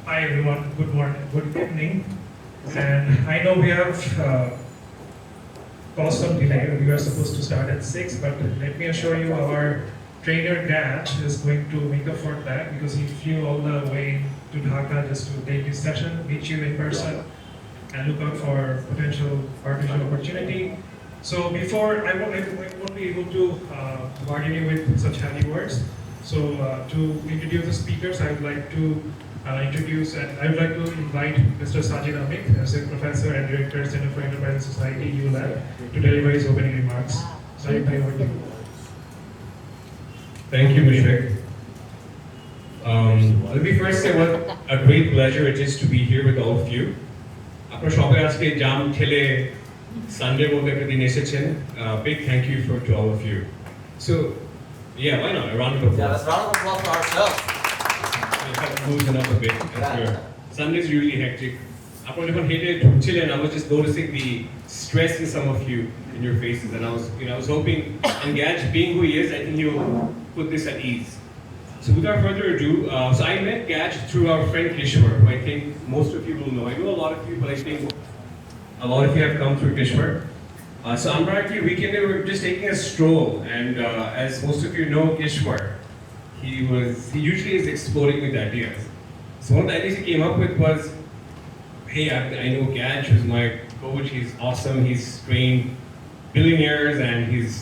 Hi everyone, good morning, good evening. And I know we have caused some delay. We were supposed to start at 6, but let me assure you our trainer Gaj is going to make up for that because he flew all the way to Dhaka just to take this session, meet you in person, and look out for potential partnership opportunity. So before, I won't be able to burden you with such heavy words. So to introduce the speakers, I would like to I would like to invite Mr. Sajid Amit, Associate Professor and Director, Center for Enterprise and Society, ULAB, to deliver his opening remarks. Sajid, over to you. Thank you, Mushfiq. Let me first say what a great pleasure it is to be here with all of you. আপনারা সবাই আজকে জাম ঠেলে Sunday মধ্যে একটা দিন এসেছেন. Big thank you to all of you. So, yeah, why not? A round of applause. Yeah, let's round of applause for ourselves. We've got to loosen up a bit. Sundays are really hectic. আপনারা যখন হেঁটে ঢুকছিলেন, I was just noticing the stress in some of you in your faces, and I was hoping, and Gaj, being who he is, I think he'll put this at ease. So without further ado, so I met Gaj through our friend Kishwar, who I think most of you will know. I know a lot of you, but I think a lot of you have come through Kishwar. So unfortunately, we were just taking a stroll, and as most of you know, Kishwar, he usually is exploding with ideas. So one of the ideas he came up with was, hey, I know Gaj, who's my coach. He's awesome. He's trained billionaires, and he's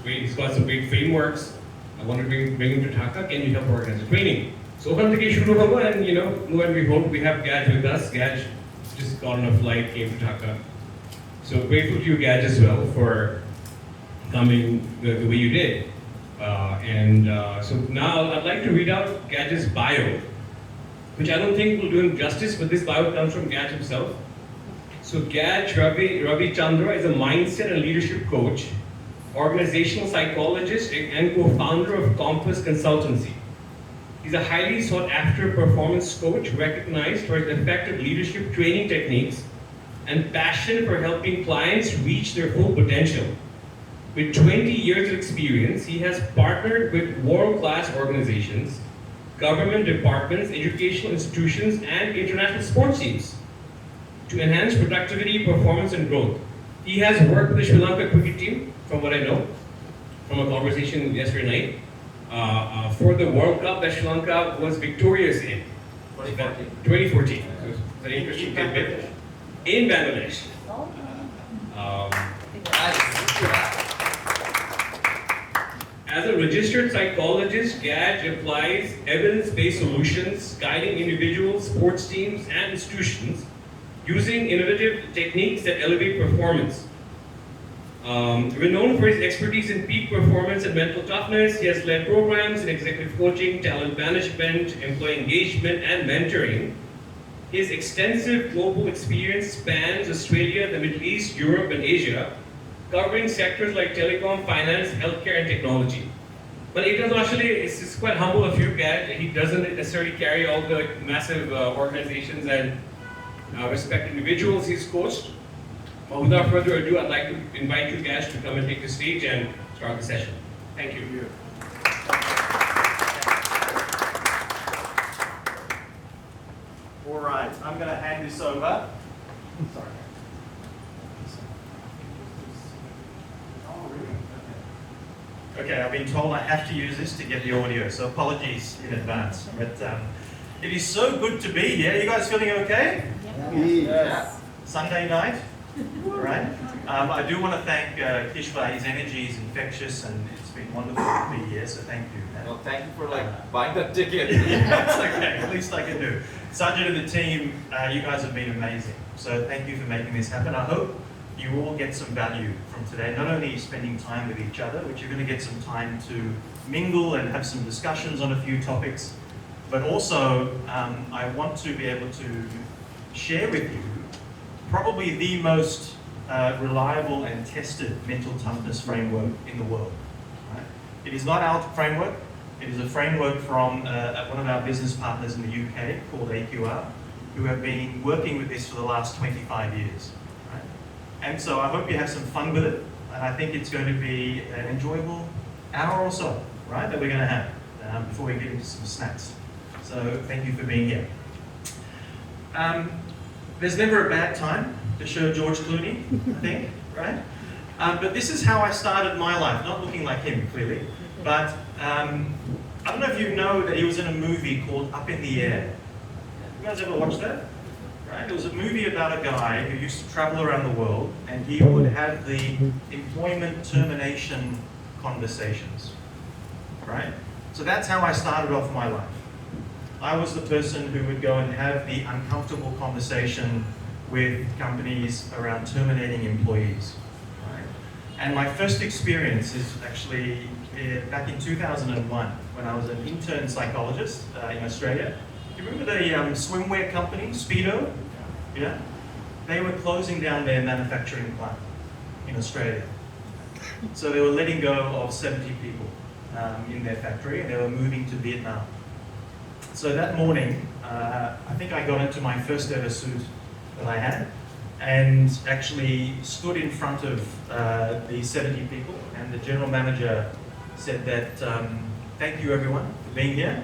great. He's got some great frameworks. I want to bring him to Dhaka. Can you help organize the training? So okan theke shuru hobo, and lo and behold, we have Gaj with us. Gaj just got on a flight, came to Dhaka. So grateful to you, Gaj, as well, for coming the way you did. So now I'd like to read out Gaj's bio, which I don't think will do him justice, but this bio comes from Gaj himself. So Gaj Ravi Chandra is a mindset and leadership coach, organizational psychologist, and co-founder of Compass Consultancy. He's a highly sought-after performance coach recognized for his effective leadership training techniques and passion for helping clients reach their full potential. With 20 years of experience, he has partnered with world-class organizations, government departments, educational institutions, and international sports teams to enhance productivity, performance, and growth. He has worked with the Sri Lanka cricket team, from what I know, from a conversation yesterday night, for the World Cup that Sri Lanka was victorious in. 2014. So it's a very interesting tidbit. In Bangladesh. As a registered psychologist, Gaj applies evidence-based solutions, guiding individuals, sports teams, and institutions using innovative techniques that elevate performance. Renowned for his expertise in peak performance and mental toughness, he has led programs in executive coaching, talent management, employee engagement, and mentoring. His extensive global experience spans Australia, the Middle East, Europe, and Asia, covering sectors like telecom, finance, healthcare, and technology. But it's quite humble of you, Gaj. He doesn't necessarily carry all the massive organizations and respected individuals he's coached. But without further ado, I'd like to invite you, Gaj, to come and take the stage and start the session. Thank you. All right, I'm going to hand this over. Sorry. Okay, I've been told I have to use this to get the audio, so apologies in advance. But it is so good to be here. You guys feeling okay? Yes. Sunday night? All right. I do want to thank Kishwar. His energy is infectious, and it's been wonderful to be here, so thank you. Well, thank you for buying that ticket. That's okay, at least I can do. Sajid and the team, you guys have been amazing. So thank you for making this happen. I hope you all get some value from today. Not only spending time with each other, which you're going to get some time to mingle and have some discussions on a few topics, but also I want to be able to share with you probably the most reliable and tested mental toughness framework in the world. Right? It is not our framework. It is a framework from one of our business partners in the UK called AQR, who have been working with this for the last 25 years. Right? And so I hope you have some fun with it, and I think it's going to be an enjoyable hour or so, right, that we're going to have before we get into some snacks. So thank you for being here. There's never a bad time to show George Clooney, I think, right? But this is how I started my life, not looking like him, clearly. But I don't know if you know that he was in a movie called Up in the Air. You guys ever watched that? Right? It was a movie about a guy who used to travel around the world, and he would have the employment termination conversations. Right? So that's how I started off my life. I was the person who would go and have the uncomfortable conversation with companies around terminating employees. Right? And my first experience is actually back in 2001 when I was an intern psychologist in Australia. Do you remember the swimwear company, Speedo? Yeah? They were closing down their manufacturing plant in Australia. So they were letting go of 70 people in their factory, and they were moving to Vietnam. So that morning, I think I got into my first ever suit that I had, and actually stood in front of the 70 people, and the general manager said that, thank you everyone for being here.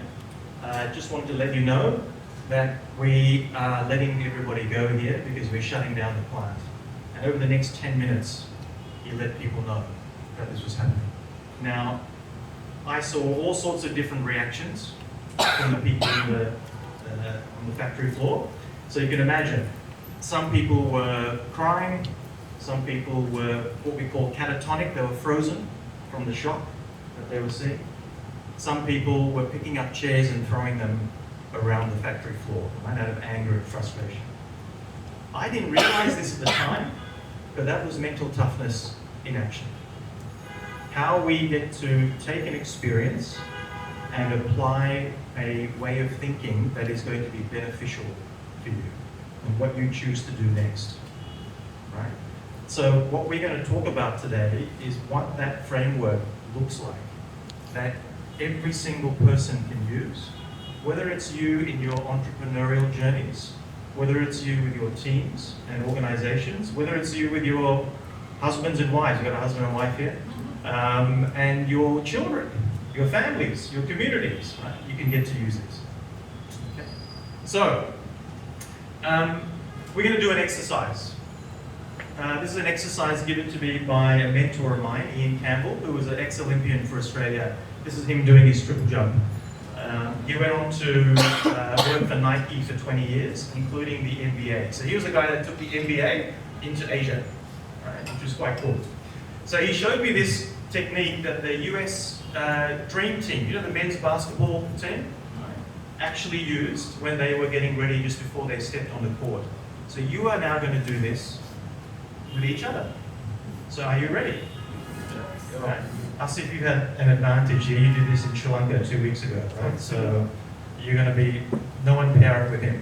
Just wanted to let you know that we are letting everybody go here because we're shutting down the plant. And over the next 10 minutes, he let people know that this was happening. Now, I saw all sorts of different reactions from the people on the factory floor. So you can imagine, some people were crying, some people were what we call catatonic, they were frozen from the shock that they were seeing. Some people were picking up chairs and throwing them around the factory floor, right, out of anger and frustration. I didn't realize this at the time, but that was mental toughness in action. How we get to take an experience and apply a way of thinking that is going to be beneficial to you and what you choose to do next, right? So what we're going to talk about today is what that framework looks like, that every single person can use, whether it's you in your entrepreneurial journeys, whether it's you with your teams and organizations, whether it's you with your husbands and wives, you've got a husband and wife here, and your children, your families, your communities, right? You can get to use this. Okay. So, we're going to do an exercise. This is an exercise given to me by a mentor of mine, Ian Campbell, who was an ex-Olympian for Australia. This is him doing his triple jump. He went on to work for Nike for 20 years, including the NBA. So he was the guy that took the NBA into Asia, right, which was quite cool. So he showed me this technique that the US Dream Team, you know, the men's basketball team, actually used when they were getting ready just before they stepped on the court. So you are now going to do this with each other. So are you ready? All right. Asif, you had an advantage here. You did this in Sri Lanka 2 weeks ago, right? So you're going to be, no one pair up with him.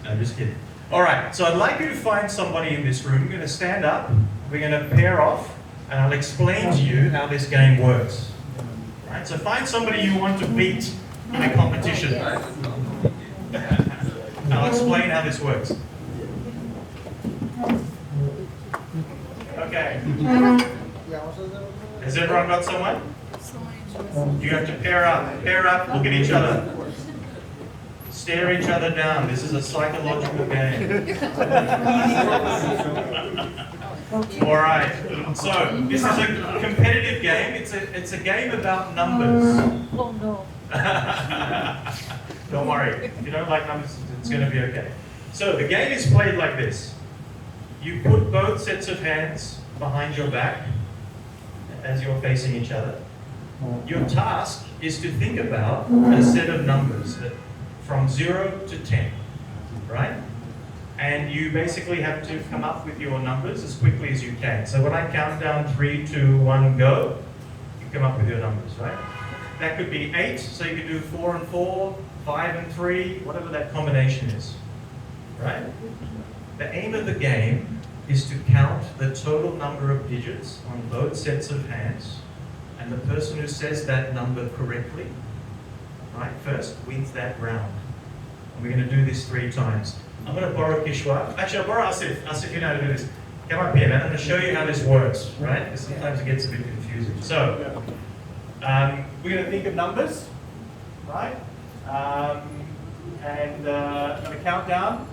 No, just kidding. All right, so I'd like you to find somebody in this room. We're going to stand up, we're going to pair off, and I'll explain to you how this game works. All right, so find somebody you want to beat in a competition. I'll explain how this works. Okay. Has everyone got someone? You have to pair up, look at each other. Stare each other down. This is a psychological game. All right. So this is a competitive game. It's a game about numbers. Oh no. Don't worry. If you don't like numbers, it's going to be okay. So the game is played like this. You put both sets of hands behind your back as you're facing each other. Your task is to think about a set of numbers from 0 to 10, right? And you basically have to come up with your numbers as quickly as you can. So when I count down 3, 2, 1, go, you come up with your numbers, right? That could be 8, so you could do 4 and 4, 5 and 3, whatever that combination is, right? The aim of the game is to count the total number of digits on both sets of hands, and the person who says that number correctly, right, first wins that round. And we're going to do this 3 times. I'm going to borrow Kishwa. Actually, I'll borrow Asif. Asif, you know how to do this. Come up here, man. I'm going to show you how this works, right? Because sometimes it gets a bit confusing. So, we're going to think of numbers, right? And I'm going to count down.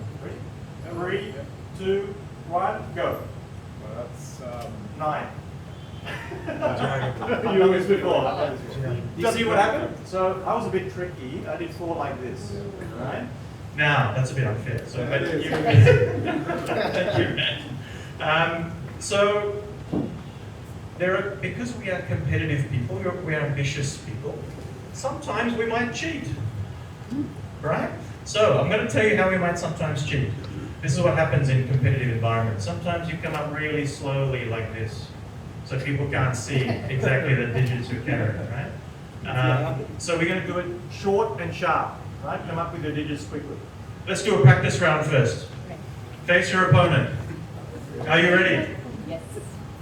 3, 2, 1, go. That's 9. You always before. You see what happened? So that was a bit tricky. I did 4 like this. Right? Now, that's a bit unfair. So, but you so because we are competitive people, we are ambitious people, sometimes we might cheat. Right? So I'm going to tell you how we might sometimes cheat. This is what happens in competitive environments. Sometimes you come up really slowly like this, so people can't see exactly the digits you're carrying, right? So we're going to do it short and sharp, right? Come up with the digits quickly. Let's do a practice round first. Face your opponent. Are you ready? Yes.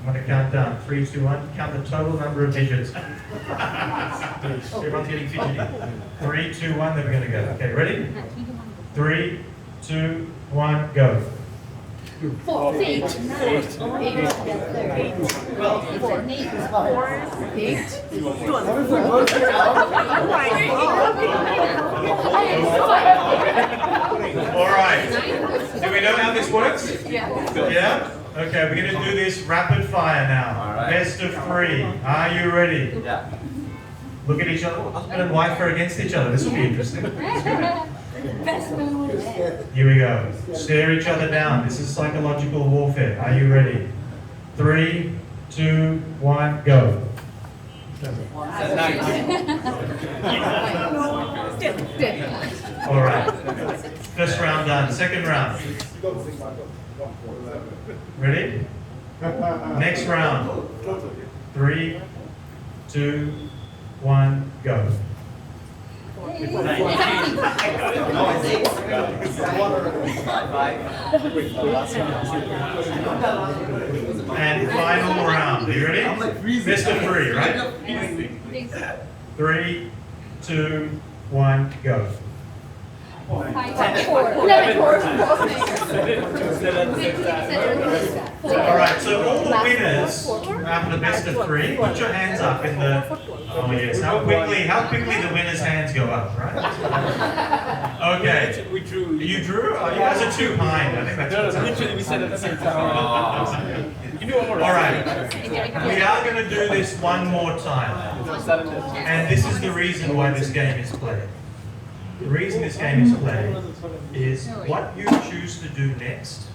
I'm going to count down. 3, 2, 1. Count the total number of digits. Everyone's getting fidgety. 3, 2, 1. Then we're going to go. Okay, ready? 3, 2, 1, go. 4, 8, 9, 8, 12, 4, 8. All right. Do we know how this works? Yeah. Yeah? Okay, we're going to do this rapid fire now. All right. Best of 3. Are you ready? Yeah. Look at each other. Husband and wife are against each other. This will be interesting. Best move. Here we go. Stare each other down. This is psychological warfare. Are you ready? 3, 2, 1, go. All right. First round done. Second round. Ready? Next round. 3, 2, 1, go. And final round. Are you ready? Best of 3, right? 3, 2, 1, go. 4, 11, 4. All right, so all the winners after the best of 3, put your hands up in the. Oh yes, how quickly the winners' hands go up, right? Okay. We drew. You drew? Oh, you guys are too kind. I think that's what's happening. We said at the same time. Give me one more. All right, we are going to do this one more time, and this is the reason why this game is played. The reason this game is played is what you choose to do next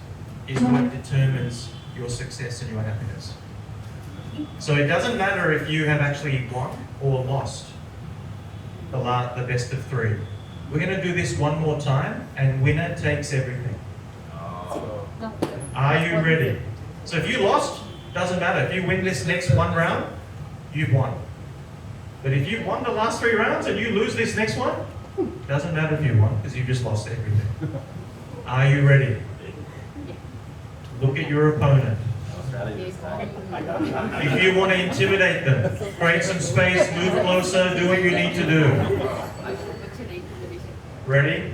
is what determines your success and your happiness. So it doesn't matter if you have actually won or lost the best of 3. We're going to do this one more time, and winner takes everything. Are you ready? So if you lost, doesn't matter. If you win this next one round, you've won. But if you've won the last 3 rounds and you lose this next one, doesn't matter if you won, because you just lost everything. Are you ready? Look at your opponent. If you want to intimidate them, create some space, move closer, do what you need to do. Ready?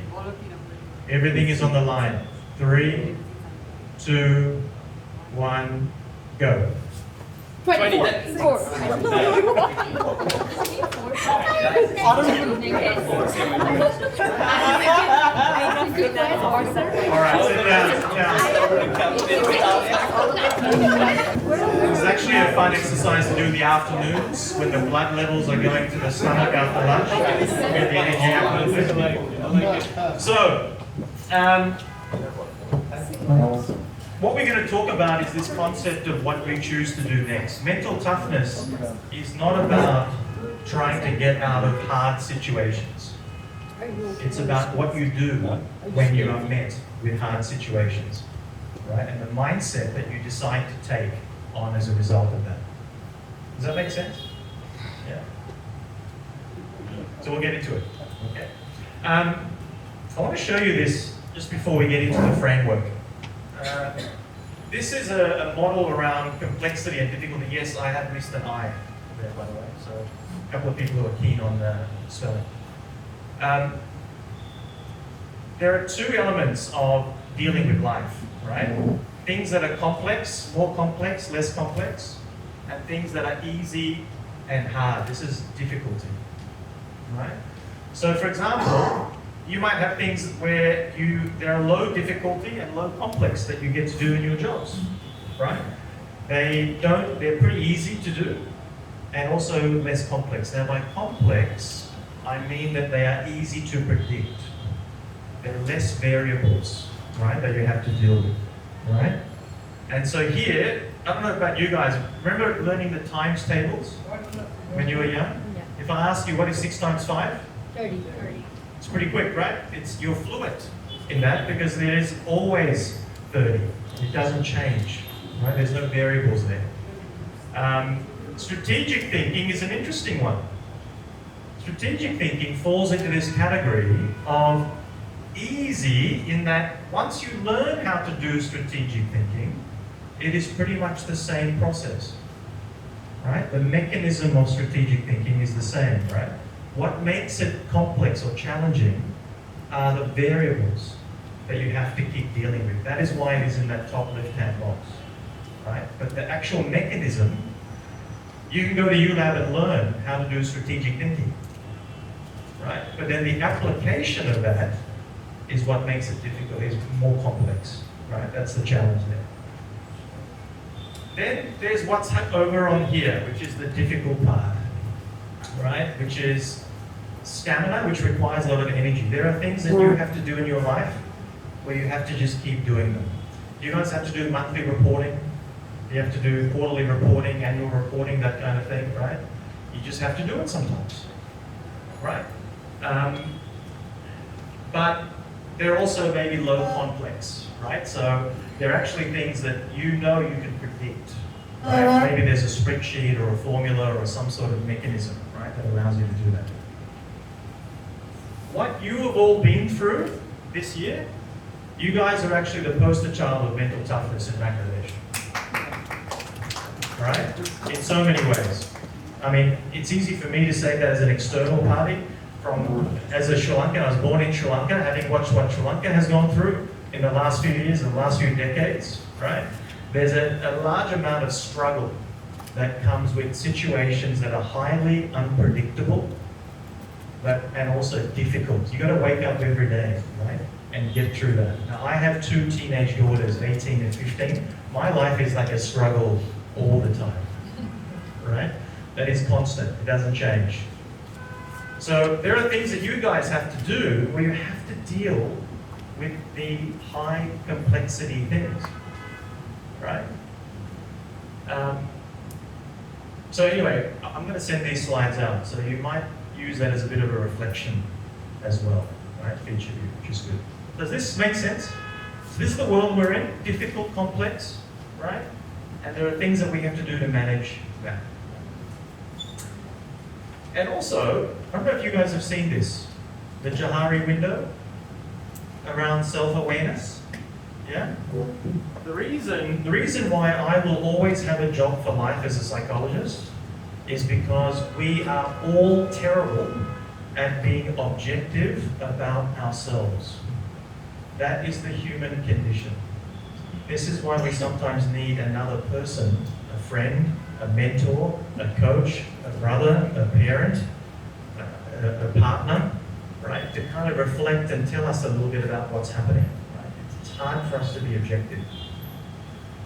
Everything is on the line. 3, 2, 1, go. 24. All right, sit down, sit down. This is actually a fun exercise to do in the afternoons when the blood levels are going to the stomach after lunch. Get the energy out. So, what we're going to talk about is this concept of what we choose to do next. Mental toughness is not about trying to get out of hard situations. It's about what you do when you are met with hard situations, right? And the mindset that you decide to take on as a result of that. Does that make sense? Yeah. So we'll get into it. Okay. I want to show you this just before we get into the framework. This is a model around complexity and difficulty. Yes, I have missed an I there, by the way. So a couple of people who are keen on spelling. There are 2 elements of dealing with life, right? Things that are complex, more complex, less complex, and things that are easy and hard. This is difficulty, right? So for example, you might have things where there are low difficulty and low complex that you get to do in your jobs, right? They're pretty easy to do and also less complex. Now by complex, I mean that they are easy to predict. There are less variables, right, that you have to deal with, right? And so here, I don't know about you guys, remember learning the times tables when you were young? Yeah. If I ask you what is 6 times 5? 30. It's pretty quick, right? You're fluent in that because there is always 30. It doesn't change, right? There's no variables there. Strategic thinking is an interesting one. Strategic thinking falls into this category of easy in that once you learn how to do strategic thinking, it is pretty much the same process, right? The mechanism of strategic thinking is the same, right? What makes it complex or challenging are the variables that you have to keep dealing with. That is why it is in that top left-hand box, right? But the actual mechanism, you can go to ULAB and learn how to do strategic thinking, right? But then the application of that is what makes it difficult, is more complex, right? That's the challenge there. Then there's what's over on here, which is the difficult part, right? Which is stamina, which requires a lot of energy. There are things that you have to do in your life where you have to just keep doing them. You guys have to do monthly reporting. You have to do quarterly reporting, annual reporting, that kind of thing, right? You just have to do it sometimes, right? But they're also maybe low complex, right? So they're actually things that you know you can predict, right? Maybe there's a spreadsheet or a formula or some sort of mechanism, right, that allows you to do that. What you have all been through this year, you guys are actually the poster child of mental toughness in Bangladesh, right? In so many ways. I mean, it's easy for me to say that as an external party. As a Sri Lankan, I was born in Sri Lanka, having watched what Sri Lanka has gone through in the last few years, in the last few decades, right? There's a large amount of struggle that comes with situations that are highly unpredictable, and also difficult. You got to wake up every day, right, and get through that. Now, I have 2 teenage daughters, 18 and 15. My life is like a struggle all the time, right? That is constant. It doesn't change. So there are things that you guys have to do where you have to deal with the high complexity things, right? So anyway, I'm going to send these slides out, so you might use that as a bit of a reflection as well, right, for each of you, which is good. Does this make sense? So this is the world we're in, difficult, complex, right? And there are things that we have to do to manage that. And also, I don't know if you guys have seen this, the Johari window around self-awareness. Yeah? The reason why I will always have a job for life as a psychologist is because we are all terrible at being objective about ourselves. That is the human condition. This is why we sometimes need another person, a friend, a mentor, a coach, a brother, a parent, a partner, right, to kind of reflect and tell us a little bit about what's happening. Right? It's hard for us to be objective.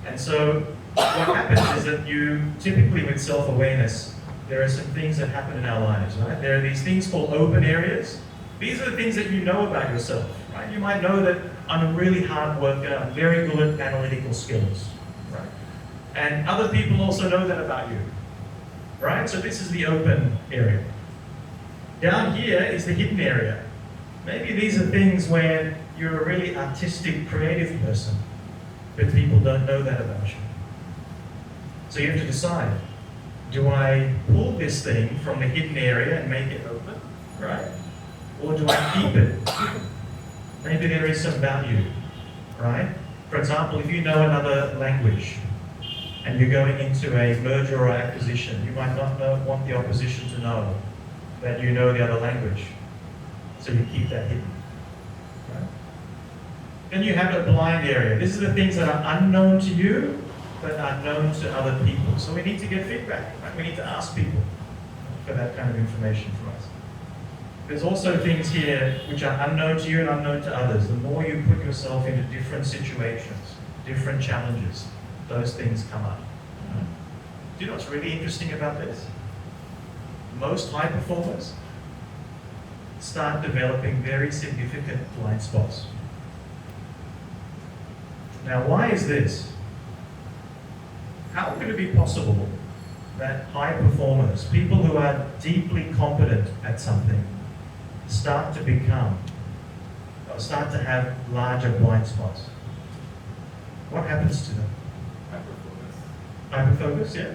And so what happens is that you, typically with self-awareness, there are some things that happen in our lives, right? There are these things called open areas. These are the things that you know about yourself, right? You might know that I'm a really hard worker, I'm very good at analytical skills, right? And other people also know that about you, right? So this is the open area. Down here is the hidden area. Maybe these are things where you're a really artistic, creative person, but people don't know that about you. So you have to decide, do I pull this thing from the hidden area and make it open, right? Or do I keep it? Maybe there is some value, right? For example, if you know another language and you're going into a merger or acquisition, you might not want the opposition to know that you know the other language. So you keep that hidden, right? Then you have a blind area. These are the things that are unknown to you, but are known to other people. So we need to get feedback, right? We need to ask people for that kind of information from us. There's also things here which are unknown to you and unknown to others. The more you put yourself into different situations, different challenges, those things come up. Do you know what's really interesting about this? Most high performers start developing very significant blind spots. Now, why is this? How could it be possible that high performers, people who are deeply competent at something, start to have larger blind spots? What happens to them? Hyperfocus, yeah.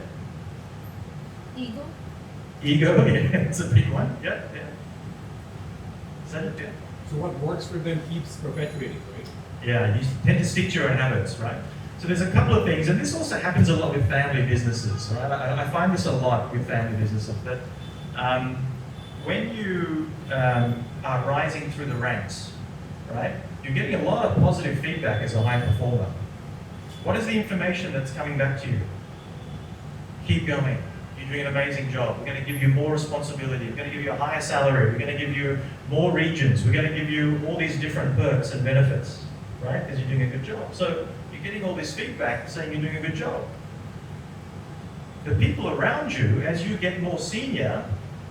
Ego. Ego, yeah, it's a big one. Yeah, yeah. Is that it? Yeah. So what works for them keeps perpetuating, right? Yeah, you tend to stick to your own habits, right? So there's a couple of things, and this also happens a lot with family businesses, right? I find this a lot with family businesses, that when you are rising through the ranks, right, you're getting a lot of positive feedback as a high performer. What is the information that's coming back to you? Keep going. You're doing an amazing job. We're going to give you more responsibility. We're going to give you a higher salary. We're going to give you more regions. We're going to give you all these different perks and benefits, right? Because you're doing a good job. So you're getting all this feedback saying you're doing a good job. The people around you, as you get more senior,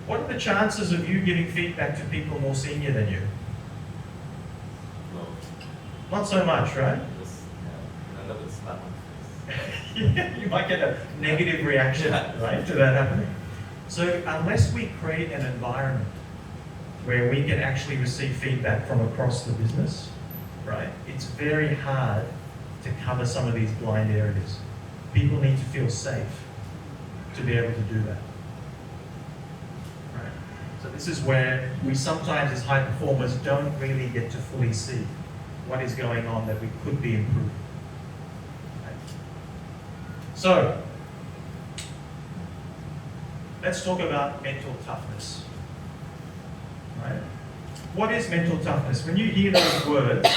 what are the chances of you giving feedback to people more senior than you? Not so much, right? Yeah, you might get a negative reaction, right, to that happening. So unless we create an environment where we can actually receive feedback from across the business, right, it's very hard to cover some of these blind areas. People need to feel safe to be able to do that. Right? So this is where we sometimes, as high performers, don't really get to fully see what is going on that we could be improving. So, let's talk about mental toughness. Right? What is mental toughness? When you hear those words,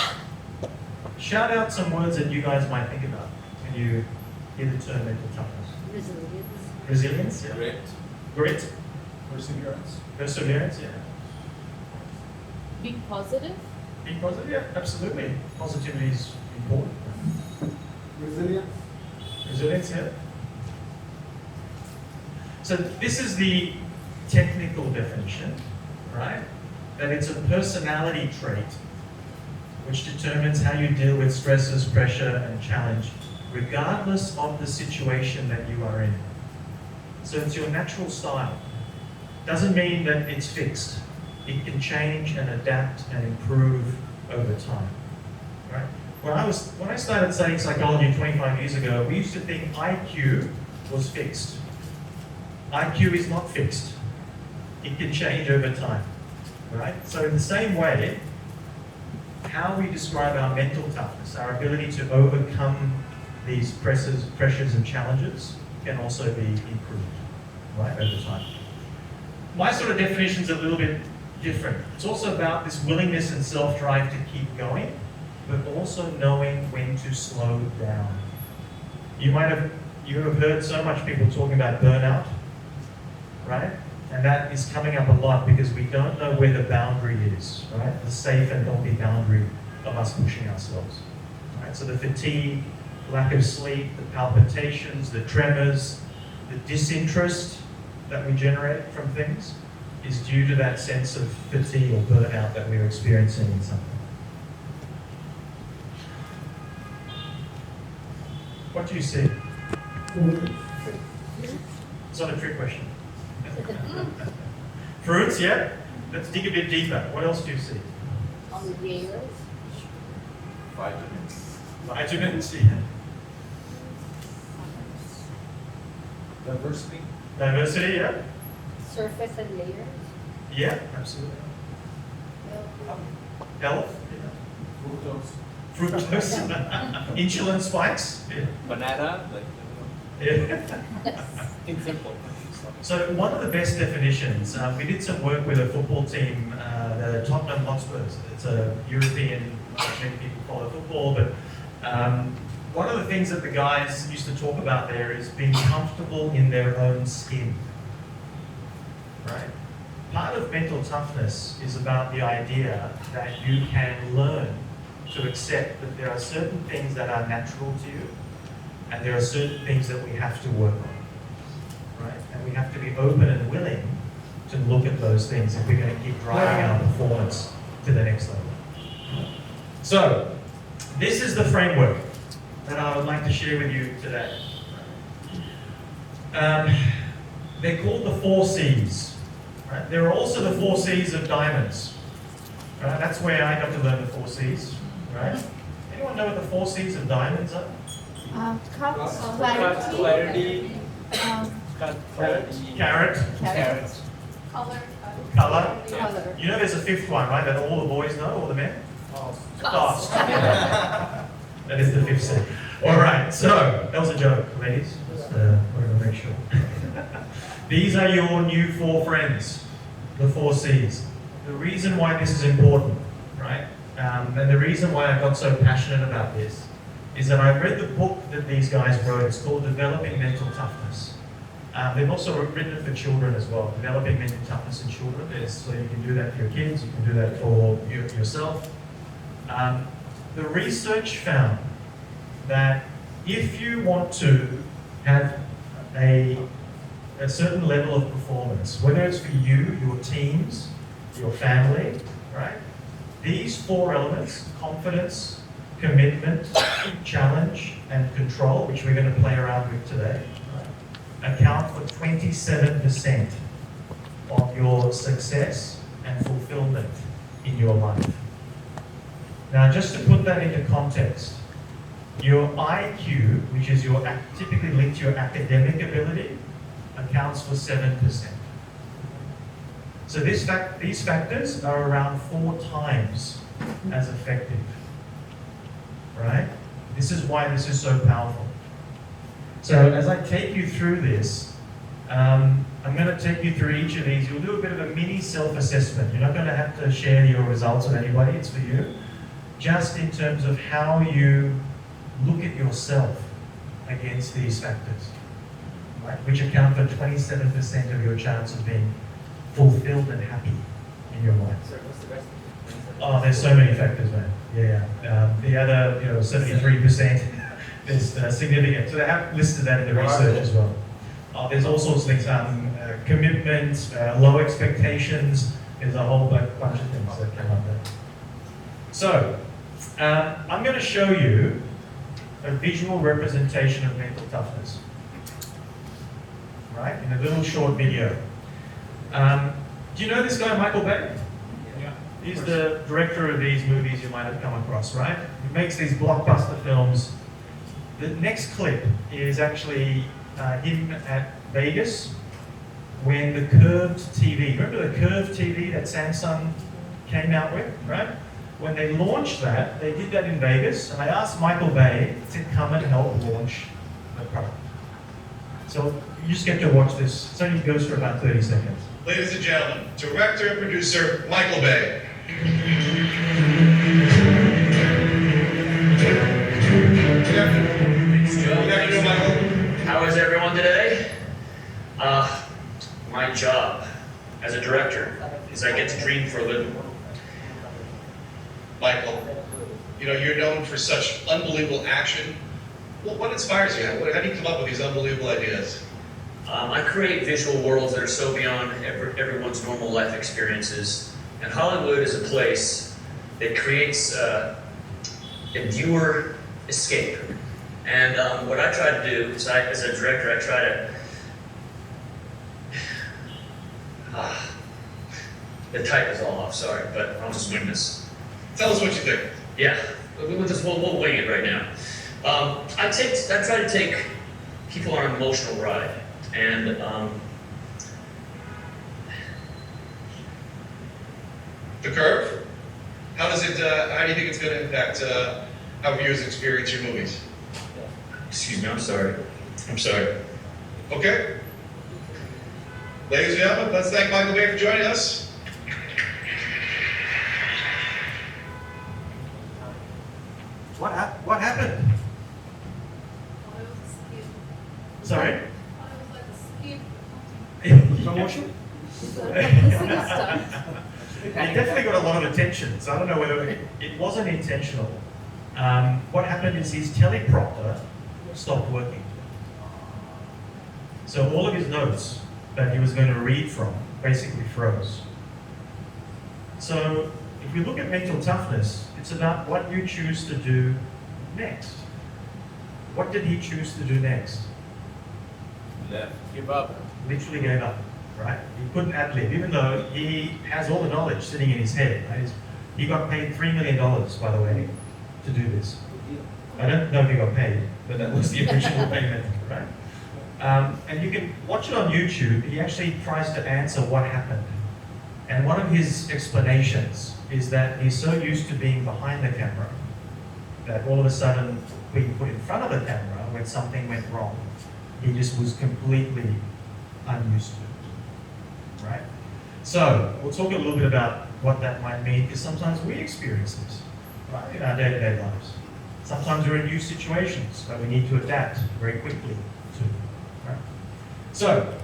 shout out some words that you guys might think about when you hear the term mental toughness. Resilience. Resilience, yeah. Grit. Grit. Perseverance. Perseverance, yeah. Being positive. Being positive, yeah, absolutely. Positivity is important. Resilience. Resilience, yeah. So this is the technical definition, right? That it's a personality trait which determines how you deal with stresses, pressure, and challenge, regardless of the situation that you are in. So it's your natural style. Doesn't mean that it's fixed. It can change and adapt and improve over time, right? When I started studying psychology 25 years ago, we used to think IQ was fixed. IQ is not fixed. It can change over time, right? So in the same way, how we describe our mental toughness, our ability to overcome these pressures and challenges can also be improved, right, over time. My sort of definition is a little bit different. It's also about this willingness and self-drive to keep going, but also knowing when to slow down. You have heard so much people talking about burnout, right? And that is coming up a lot because we don't know where the boundary is, right? The safe and healthy boundary of us pushing ourselves, right? So the fatigue, lack of sleep, the palpitations, the tremors, the disinterest that we generate from things is due to that sense of fatigue or burnout that we're experiencing in something. What do you see? It's not a trick question. Fruits, yeah? Let's dig a bit deeper. What else do you see? On the layers. Vitamins. Vitamins, yeah. Diversity. Diversity, yeah? Surface and layers. Yeah, absolutely. Health, yeah. Fructose. Insulin spikes, yeah. Banana, Yeah. in simple. So one of the best definitions, we did some work with a football team, the Tottenham Hotspurs. It's a European, many people follow football, but one of the things that the guys used to talk about there is being comfortable in their own skin, right? part of mental toughness is about the idea that you can learn to accept that there are certain things that are natural to you, and there are certain things that we have to work on, right? And we have to be open and willing to look at those things if we're going to keep driving our performance to the next level. So, this is the framework that I would like to share with you today. They're called the 4 C's. Right? There are also the 4 C's of diamonds. Right? That's where I got to learn the 4 C's. Right? Anyone know what the 4 C's of diamonds are? Clarity. Carrot. Carrot. Color. Color. You know there's a 5th one, right? That all the boys know, all the men? Cost. That is the 5th C. All right, so that was a joke, ladies. Just wanted to make sure. These are your new 4 friends, the 4 C's. The reason why this is important, right? And the reason why I got so passionate about this is that I read the book that these guys wrote. It's called Developing Mental Toughness. They've also written it for children as well, Developing Mental Toughness in Children. So you can do that for your kids, you can do that for yourself. The research found that if you want to have a certain level of performance, whether it's for you, your teams, your family, right? These 4 elements, confidence, commitment, challenge, and control, which we're going to play around with today, account for 27% of your success and fulfillment in your life. Now, just to put that into context, your IQ, which is typically linked to your academic ability, accounts for 7%. So these factors are around 4 times as effective, right? This is why this is so powerful. So as I take you through this, I'm going to take you through each of these. You'll do a bit of a mini self-assessment. You're not going to have to share your results with anybody, it's for you. Just in terms of how you look at yourself against these factors, right? Which account for 27% of your chance of being fulfilled and happy in your life. Sir, what's the rest of it? Oh, there's so many factors, man. Yeah. The other, 73% is significant. So they have listed that in the research as well. There's all sorts of things, commitments, low expectations. There's a whole bunch of things that come up there. So, I'm going to show you a visual representation of mental toughness, right? In a little short video. Do you know this guy, Michael Bay? Yeah. He's the director of these movies you might have come across, right? He makes these blockbuster films. The next clip is actually him at Vegas when the curved TV, remember the curved TV that Samsung came out with, right? When they launched that, they did that in Vegas, and I asked Michael Bay to come and help launch the product. So you just get to watch this. It only goes for about 30 seconds. Ladies and gentlemen, director and producer Michael Bay. Good afternoon, Michael. How is everyone today? My job as a director is I get to dream for a living. Michael, you're known for such unbelievable action. Well, what inspires you? How do you come up with these unbelievable ideas? I create visual worlds that are so beyond everyone's normal life experiences. And Hollywood is a place that creates a viewer escape. And what I try to do is, as a director, I try to... the type is all off, sorry, but I'll just wing this. Tell us what you think. Yeah, we'll wing it right now. I try to take people on an emotional ride, and The Curve? How do you think it's going to impact how viewers experience your movies? excuse me, I'm sorry. Okay. Ladies and gentlemen, let's thank Michael Bay for joining us. What happened? Sorry? Slow motion? It definitely got a lot of attention, so I don't know whether it wasn't intentional. What happened is his teleprompter stopped working. So all of his notes that he was going to read from basically froze. So if we look at mental toughness, it's about what you choose to do next. What did he choose to do next? Left. Give up. Literally gave up, right? He couldn't ad-lib, even though he has all the knowledge sitting in his head. Right? He got paid $3 million, by the way, to do this. I don't know if he got paid, but that was the original payment, right? And you can watch it on YouTube. He actually tries to answer what happened. And one of his explanations is that he's so used to being behind the camera that all of a sudden, being put in front of the camera when something went wrong, he just was completely unused to it, right? So, we'll talk a little bit about what that might mean, because sometimes we experience this, right, in our day-to-day lives. Sometimes we're in new situations that we need to adapt very quickly to, right? So,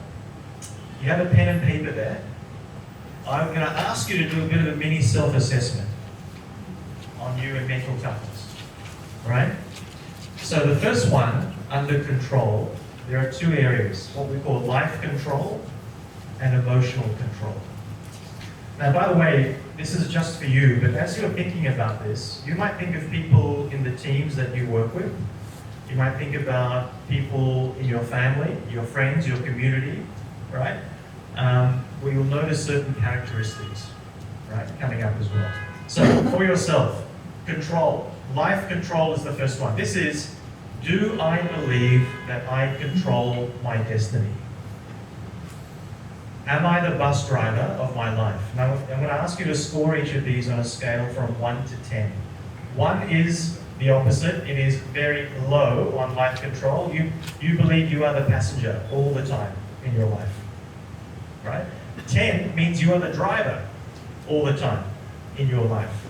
you have a pen and paper there. I'm going to ask you to do a bit of a mini self-assessment on you and mental toughness, right? So the first one, under control, there are two areas, what we call life control and emotional control. Now, by the way, this is just for you, but as you're thinking about this, you might think of people in the teams that you work with. You might think about people in your family, your friends, your community, right? Where you'll notice certain characteristics, right, coming up as well. So, for yourself, control. Life control is the first one. This is, do I believe that I control my destiny? Am I the bus driver of my life? Now, I'm going to ask you to score each of these on a scale from 1 to 10. 1 is the opposite. It is very low on life control. You believe you are the passenger all the time in your life, right? 10 means you are the driver all the time in your life.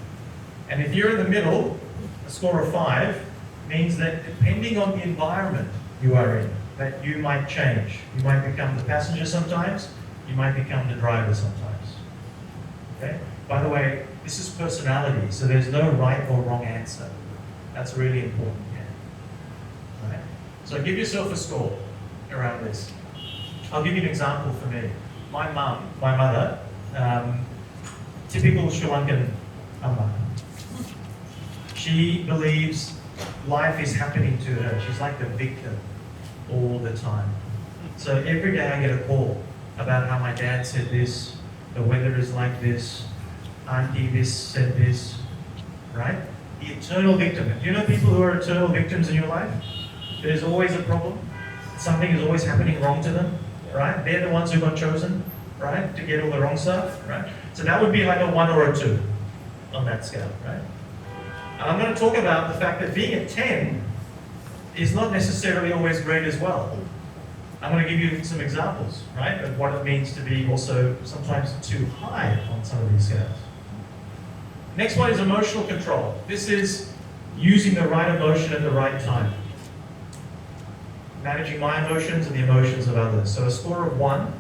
And if you're in the middle, a score of 5 means that depending on the environment you are in, that you might change. You might become the passenger sometimes, you might become the driver sometimes. Okay? By the way, this is personality, so there's no right or wrong answer. That's really important here. Right? So give yourself a score around this. I'll give you an example for me. My mother, typical Sri Lankan Amma. She believes life is happening to her. She's like the victim all the time. So every day I get a call about how my dad said this, the weather is like this, auntie this said this, right? The eternal victim. Do you know people who are eternal victims in your life? There's always a problem. Something is always happening wrong to them, right? They're the ones who got chosen, right, to get all the wrong stuff, right? So that would be like a 1 or a 2 on that scale, right? And I'm going to talk about the fact that being a 10 is not necessarily always great as well. I'm going to give you some examples, right, of what it means to be also sometimes too high on some of these scales. Next one is emotional control. This is using the right emotion at the right time. Managing my emotions and the emotions of others. So a score of 1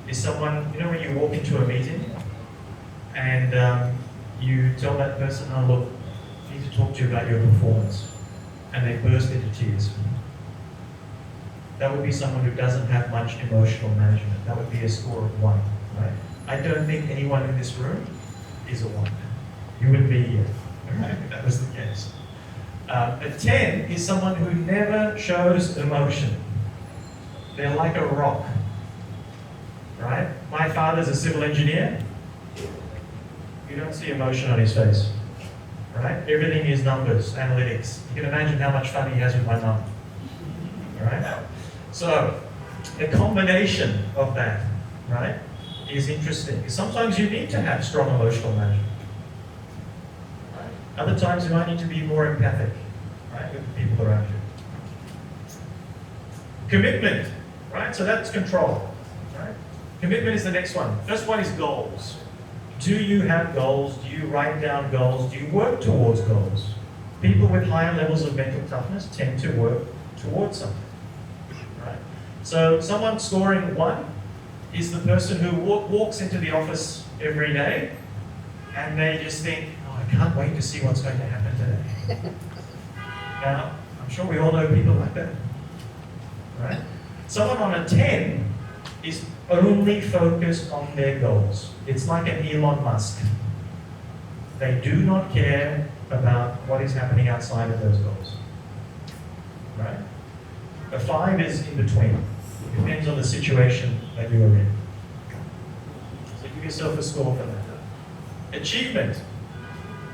is someone, you know when you walk into a meeting and you tell that person, oh look, I need to talk to you about your performance, and they burst into tears. That would be someone who doesn't have much emotional management. That would be a score of 1, right? I don't think anyone in this room is a 1. You wouldn't be here, right, if that was the case. A 10 is someone who never shows emotion. They're like a rock, right? My father's a civil engineer. You don't see emotion on his face, right? Everything is numbers, analytics. You can imagine how much fun he has with my mum, right? So, the combination of that, right, is interesting. Sometimes you need to have strong emotional management. Right? Other times you might need to be more empathic, right, with the people around you. Commitment, right? So that's control, right? Commitment is the next one. First one is goals. Do you have goals? Do you write down goals? Do you work towards goals? People with higher levels of mental toughness tend to work towards something, right? So someone scoring 1 is the person who walks into the office every day and they just think, oh, I can't wait to see what's going to happen today. Now, I'm sure we all know people like that, right? Someone on a 10 is only focused on their goals. It's like an Elon Musk. They do not care about what is happening outside of those goals, right? A 5 is in between. It depends on the situation that you are in. So give yourself a score for that. Achievement.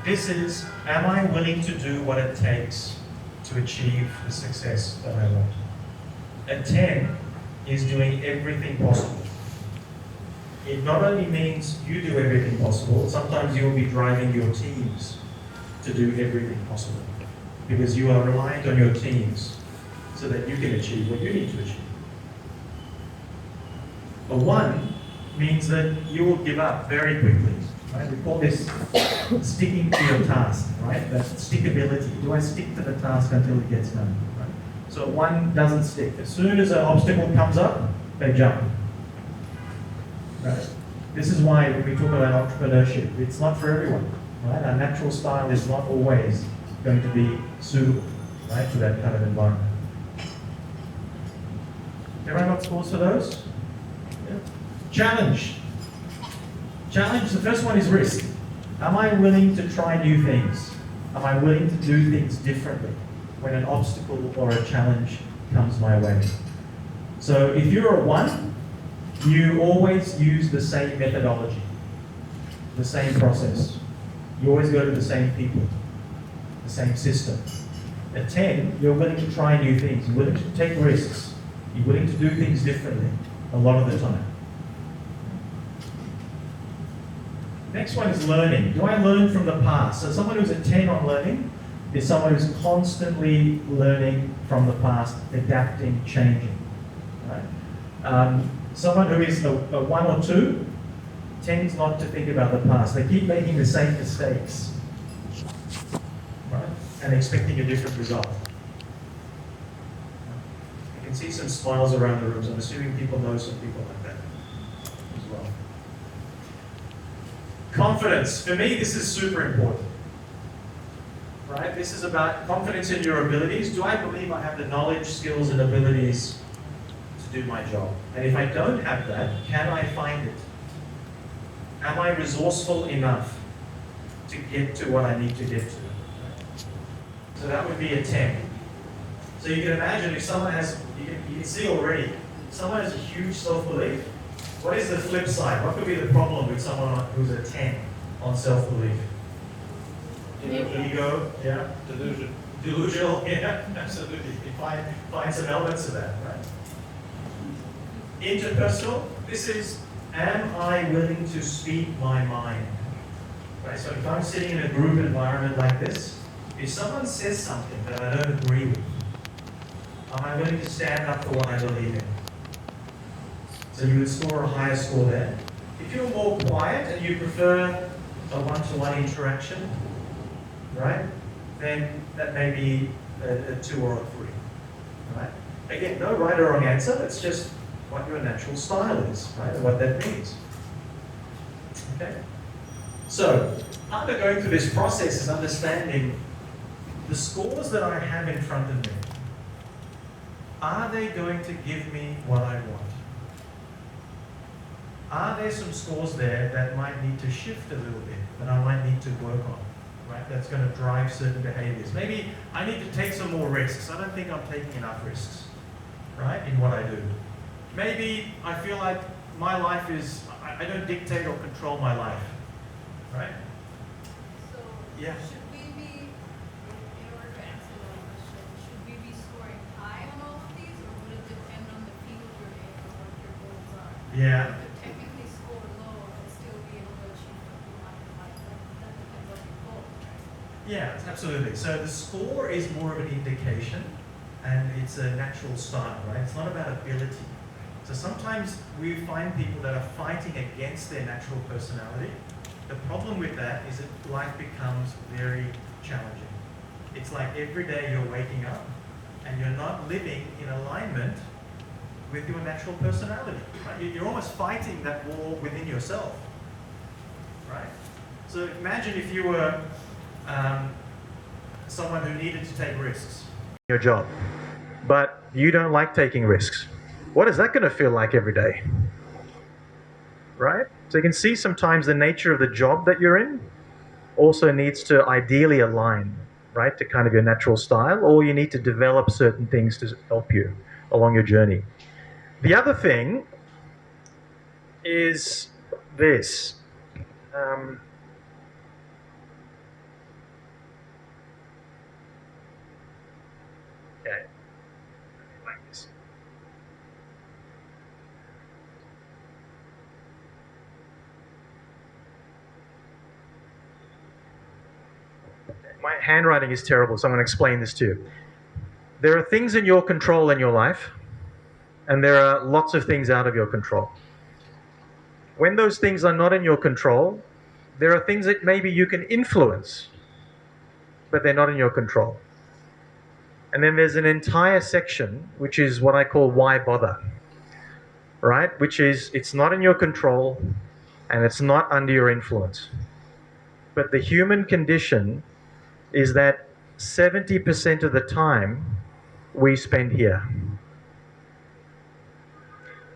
This is, am I willing to do what it takes to achieve the success that I want? A 10 is doing everything possible. It not only means you do everything possible, sometimes you will be driving your teams to do everything possible. Because you are reliant on your teams so that you can achieve what you need to achieve. A 1 means that you will give up very quickly. Right? We call this sticking to your task, right? That stickability. Do I stick to the task until it gets done? Right? So 1 doesn't stick. As soon as an obstacle comes up, they jump. Right? This is why when we talk about entrepreneurship, it's not for everyone. Right? Our natural style is not always going to be suitable, right, to that kind of environment. Everyone got scores for those? Yeah. Challenge. Challenge, the first one is risk. Am I willing to try new things? Am I willing to do things differently when an obstacle or a challenge comes my way? So if you're a 1, you always use the same methodology, the same process. You always go to the same people, the same system. At 10, you're willing to try new things. You're willing to take risks. You're willing to do things differently a lot of the time. Next one is learning. Do I learn from the past? So someone who's a 10 on learning is someone who's constantly learning from the past, adapting, changing. Right? Someone who is a 1 or 2 tends not to think about the past. They keep making the same mistakes, right? And expecting a different result. You can see some smiles around the rooms. I'm assuming people know some people like that as well. Confidence. For me, this is super important. Right? This is about confidence in your abilities. Do I believe I have the knowledge, skills, and abilities to do my job? And if I don't have that, can I find it? Am I resourceful enough to get to what I need to get to? So that would be a 10. So you can imagine if someone has, you can see already, if someone has a huge self-belief, what is the flip side? What could be the problem with someone who's a 10 on self-belief? Ego, yeah. Delusion. Delusional, yeah, absolutely. You find some elements of that, right? Interpersonal, this is, am I willing to speak my mind? Right, so if I'm sitting in a group environment like this, if someone says something that I don't agree with, am I willing to stand up for what I believe in? So you would score a higher score there. If you're more quiet and you prefer a one-to-one interaction, right, then that may be a 2 or a 3, right? Again, no right or wrong answer, it's just what your natural style is, right, and what that means. Okay? So, part of going through this process is understanding the scores that I have in front of me. Are they going to give me what I want? Are there some scores there that might need to shift a little bit, that I might need to work on, right? That's going to drive certain behaviors. Maybe I need to take some more risks. I don't think I'm taking enough risks, right, in what I do. Maybe I feel like my life is, I don't dictate or control my life, right? So, Yeah. should we be, in order to answer that question, should we be scoring high on all of these, or would it depend on the field you're in or what your goals are? Yeah. You could technically score low and still be able to achieve what you want in life. That depends on your goals, right? Yeah, absolutely. So the score is more of an indication, and it's a natural style, right? It's not about ability. So sometimes we find people that are fighting against their natural personality. The problem with that is that life becomes very challenging. It's like every day you're waking up and you're not living in alignment with your natural personality, right? You're almost fighting that war within yourself, right? So imagine if you were someone who needed to take risks. Your job, but you don't like taking risks. What is that going to feel like every day? Right? So you can see sometimes the nature of the job that you're in also needs to ideally align, right, to kind of your natural style, or you need to develop certain things to help you along your journey. The other thing is this. Okay. Like this. My handwriting is terrible, so I'm going to explain this to you. There are things in your control in your life, and there are lots of things out of your control. When those things are not in your control, there are things that maybe you can influence, but they're not in your control. And then there's an entire section, which is what I call why bother, right? Which is, it's not in your control, and it's not under your influence. But the human condition is that 70% of the time we spend here.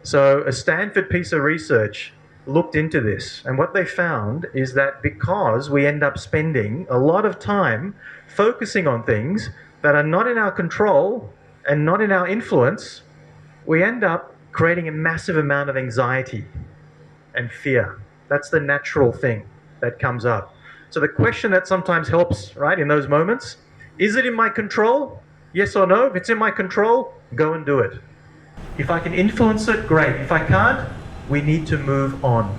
So a Stanford piece of research looked into this, and what they found is that because we end up spending a lot of time focusing on things that are not in our control and not in our influence, we end up creating a massive amount of anxiety and fear. That's the natural thing that comes up. So the question that sometimes helps, right, in those moments, is it in my control? Yes or no? If it's in my control, go and do it. If I can influence it, great. If I can't, we need to move on.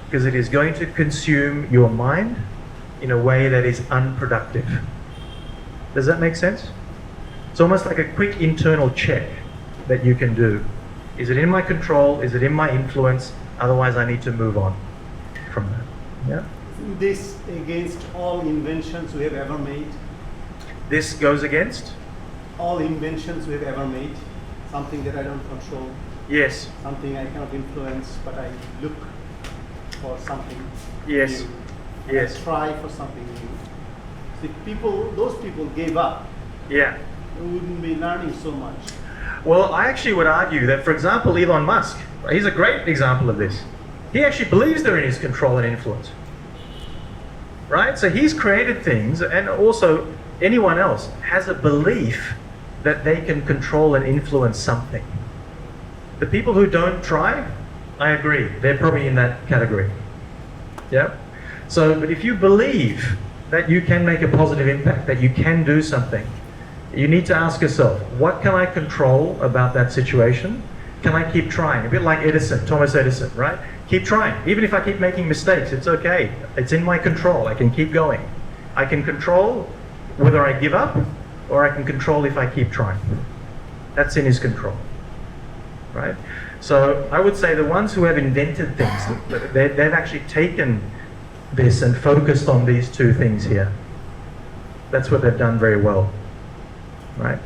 Because it is going to consume your mind in a way that is unproductive. Does that make sense? It's almost like a quick internal check that you can do. Is it in my control? Is it in my influence? Otherwise, I need to move on from that. Yeah? This against all inventions we have ever made? This goes against? All inventions we have ever made. Something that I don't control. Yes. Something I cannot influence, but I look for something Yes. new. Yes. I try for something new. If those people gave up, Yeah. we wouldn't be learning so much. Well, I actually would argue that, for example, Elon Musk, he's a great example of this. He actually believes they're in his control and influence. Right? So he's created things, and also anyone else has a belief that they can control and influence something. The people who don't try, I agree, they're probably in that category. Yeah? So, but if you believe that you can make a positive impact, that you can do something, you need to ask yourself, what can I control about that situation? Can I keep trying? A bit like Edison, Thomas Edison, right? Keep trying. Even if I keep making mistakes, it's okay. It's in my control. I can keep going. I can control whether I give up, or I can control if I keep trying. That's in his control, right? So I would say the ones who have invented things, they've actually taken this and focused on these two things here. That's what they've done very well, right?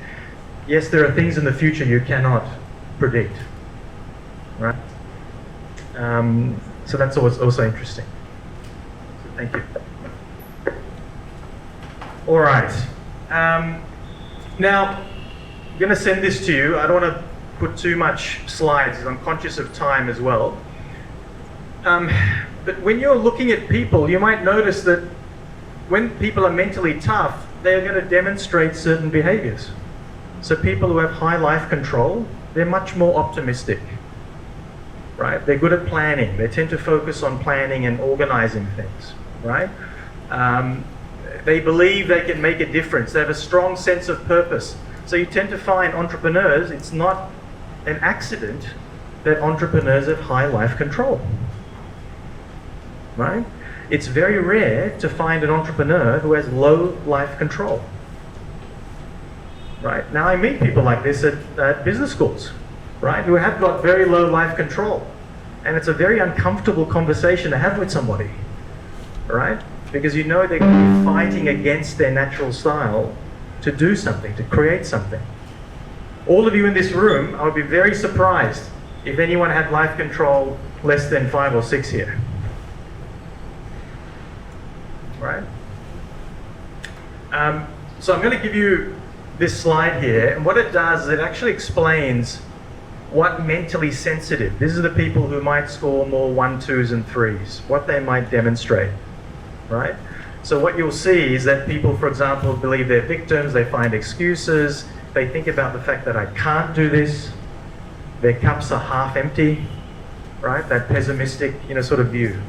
Yes, there are things in the future you cannot predict, right? So that's also interesting. So thank you. All right. Now, I'm going to send this to you. I don't want to put too much slides, because I'm conscious of time as well. But when you're looking at people, you might notice that when people are mentally tough, they're going to demonstrate certain behaviors. So people who have high life control, they're much more optimistic, right? They're good at planning. They tend to focus on planning and organizing things, right? They believe they can make a difference. They have a strong sense of purpose. So you tend to find entrepreneurs, it's not an accident that entrepreneurs have high life control, right? It's very rare to find an entrepreneur who has low life control, right? Now I meet people like this at business schools, right, who have got very low life control. And it's a very uncomfortable conversation to have with somebody, right? Because you know they're going to be fighting against their natural style to do something, to create something. All of you in this room, I would be very surprised if anyone had life control less than 5 or 6 here. Right? So I'm going to give you this slide here, and what it does is it actually explains what mentally sensitive, this is the people who might score more 1, 2s and 3s, what they might demonstrate, right? So what you'll see is that people, for example, believe they're victims, they find excuses, they think about the fact that I can't do this, their cups are half empty, right? That pessimistic, sort of view,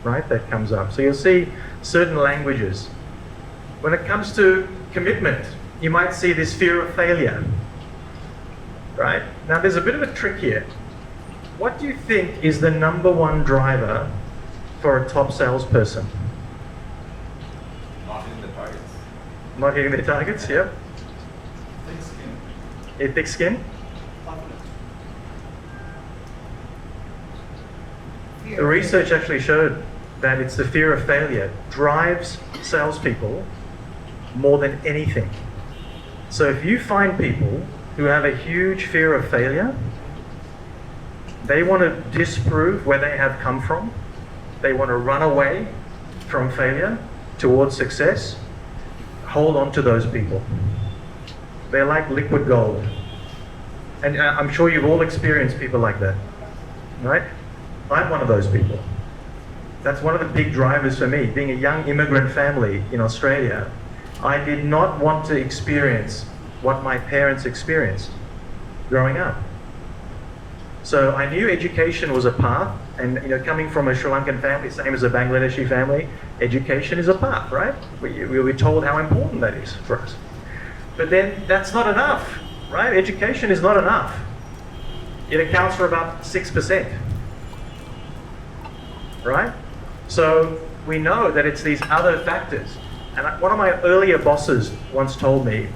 right? That comes up. So you'll see certain languages. When it comes to commitment, you might see this fear of failure, right? Now there's a bit of a trick here. What do you think is the #1 driver for a top salesperson? Not hitting the targets. Not hitting their targets, yep. Thick skin. A thick skin? The research actually showed that it's the fear of failure drives salespeople more than anything. So if you find people who have a huge fear of failure, they want to disprove where they have come from, they want to run away from failure towards success, hold on to those people. They're like liquid gold. And I'm sure you've all experienced people like that, right? I'm one of those people. That's one of the big drivers for me. Being a young immigrant family in Australia, I did not want to experience what my parents experienced growing up. So I knew education was a path, and coming from a Sri Lankan family, same as a Bangladeshi family, education is a path, right? We were told how important that is for us. But then that's not enough, right? Education is not enough. It accounts for about 6%, right? So we know that it's these other factors. And one of my earlier bosses once told me,